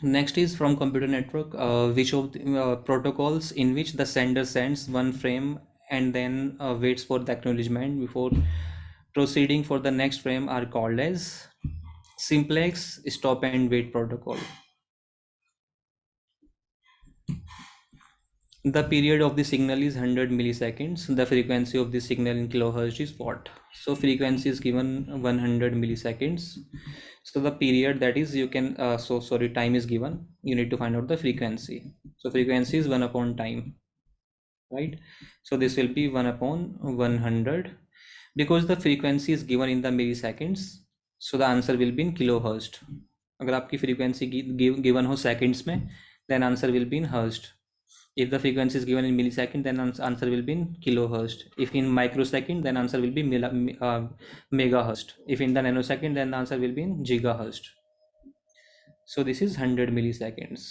Next is from computer network, which of the protocols in which the sender sends one frame and then waits for the acknowledgement before proceeding for the next frame are called as simplex stop and wait protocol. The period of the signal is 100 milliseconds. The frequency of the signal in kilohertz is what? So frequency is given 100 milliseconds. So the period, that is you can time is given. You need to find out the frequency. So frequency is 1 upon time, right? So this will be 1 upon 100, because the frequency is given in the milliseconds. So the answer will be in kilohertz. अगर आपकी frequency given हो seconds में, then answer will be in हर्स्ट. If the frequency is given in millisecond, then answer will be in kilohertz. If in microsecond, then answer will be megahertz. If in the nanosecond, then the answer will be in gigahertz. So this is 100 milliseconds,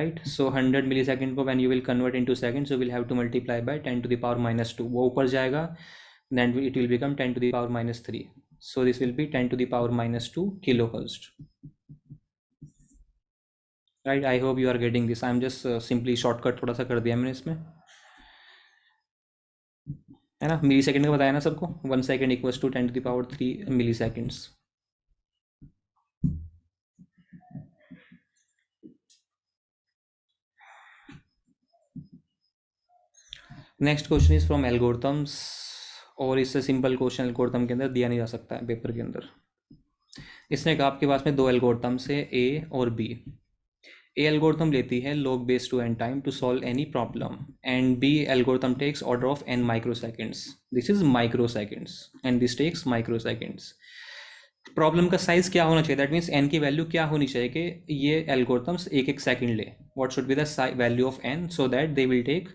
right? So 100 millisecond को when you will convert into seconds, you will have to multiply by 10 to the power minus 2. वो ऊपर जाएगा, then it will become 10 to the power minus 3. So this will be 10 to the power minus 2 kilohertz. Right. I hope you are getting this. I am just simply shortcut थोड़ा सा कर दिया मैंने इसमें, है ना. मिली सेकेंड का बताया ना सबको. 1 second equals to 10 to the power 3 milliseconds. Next question is from algorithms, और इससे सिंपल क्वेश्चन एल्गोरिथम के अंदर दिया नहीं जा सकता है पेपर के अंदर. इसने कहा आपके पास में दो एल्गोरिथम्स है, ए और बी. A algorithm लेती है log base 2 n time to solve any problem, and B algorithm takes order of n microseconds. This is microseconds and this takes microseconds. Problem का साइज क्या होना चाहिए, दैट मीन्स एन की value क्या होनी चाहिए कि ये एल्गोरिथम्स एक एक सेकंड ले. What should be the value of N so that they will take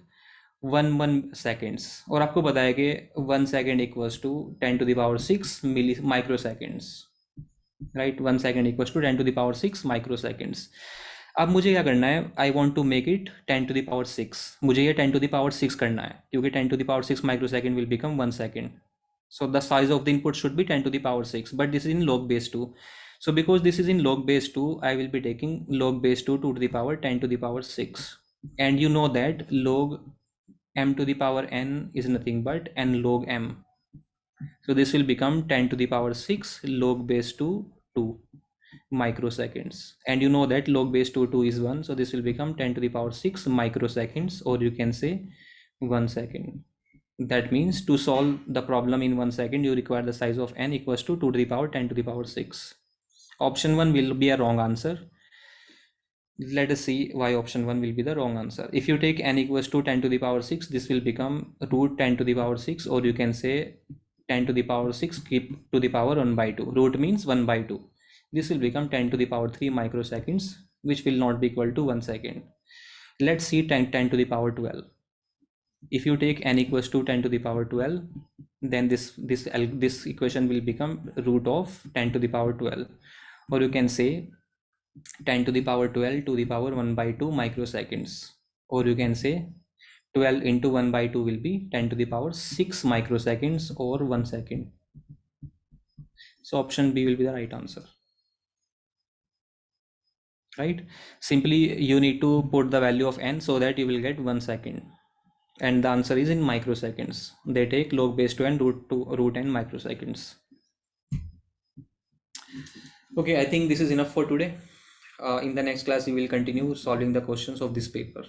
1 seconds. और आपको बताया कि 1 second equals to 10 to the power 6 milli microseconds, right. 1 second equals to 10 to the power 6 microseconds. अब मुझे क्या करना है, I want to make it 10 to the power 6. मुझे ये 10 टू द पावर 6 करना है, क्योंकि 10 to the power 6 microsecond will become 1 second. So the size of the input should be 10 to the power 6, but this is in log base 2. So because this is in log base 2, I will be taking log base 2 to the power 10 to the power 6. And you know that log m to the power n is nothing but n log m. So this will become 10 to the power 6 log base 2 2 microseconds. And you know that log base 2 2 is 1. So this will become 10 to the power 6 microseconds, or you can say 1 second. That means to solve the problem in 1 second, you require the size of n equals to 2 to the power 10 to the power 6. Option 1 will be a wrong answer. Let us see why option 1 will be the wrong answer. If you take n equals to 10 to the power 6, this will become root 10 to the power 6, or you can say 10 to the power 6 keep to the power 1 by 2. Root means 1 by 2. This will become 10 to the power 3 microseconds, which will not be equal to 1 second. Let's see 10 to the power 12. If you take n equals to 10 to the power 12, then this equation will become root of 10 to the power 12, or you can say 10 to the power 12 to the power 1 by 2 microseconds, or you can say 12 into 1 by 2 will be 10 to the power 6 microseconds, or 1 second. So option B will be the right answer, right? Simply you need to put the value of n so that you will get 1 second, and the answer is in microseconds. They take log base 2 and root n microseconds. Okay, I think this is enough for today. In the next class we will continue solving the questions of this paper.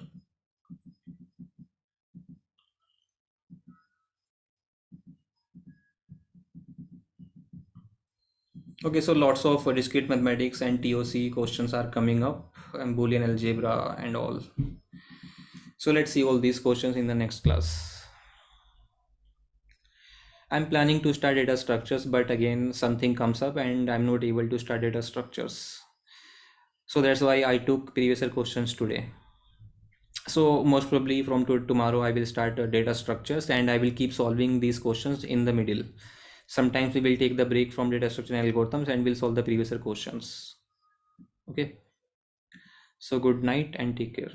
Okay, so lots of discrete mathematics and TOC questions are coming up, and Boolean algebra and all. So let's see all these questions in the next class. I'm planning to start data structures, but again something comes up and I'm not able to start data structures. So that's why I took previous year questions today. So most probably from tomorrow I will start data structures, and I will keep solving these questions in the middle. Sometimes we will take the break from data structure and algorithms and we'll solve the previous year questions. Okay. So good night and take care.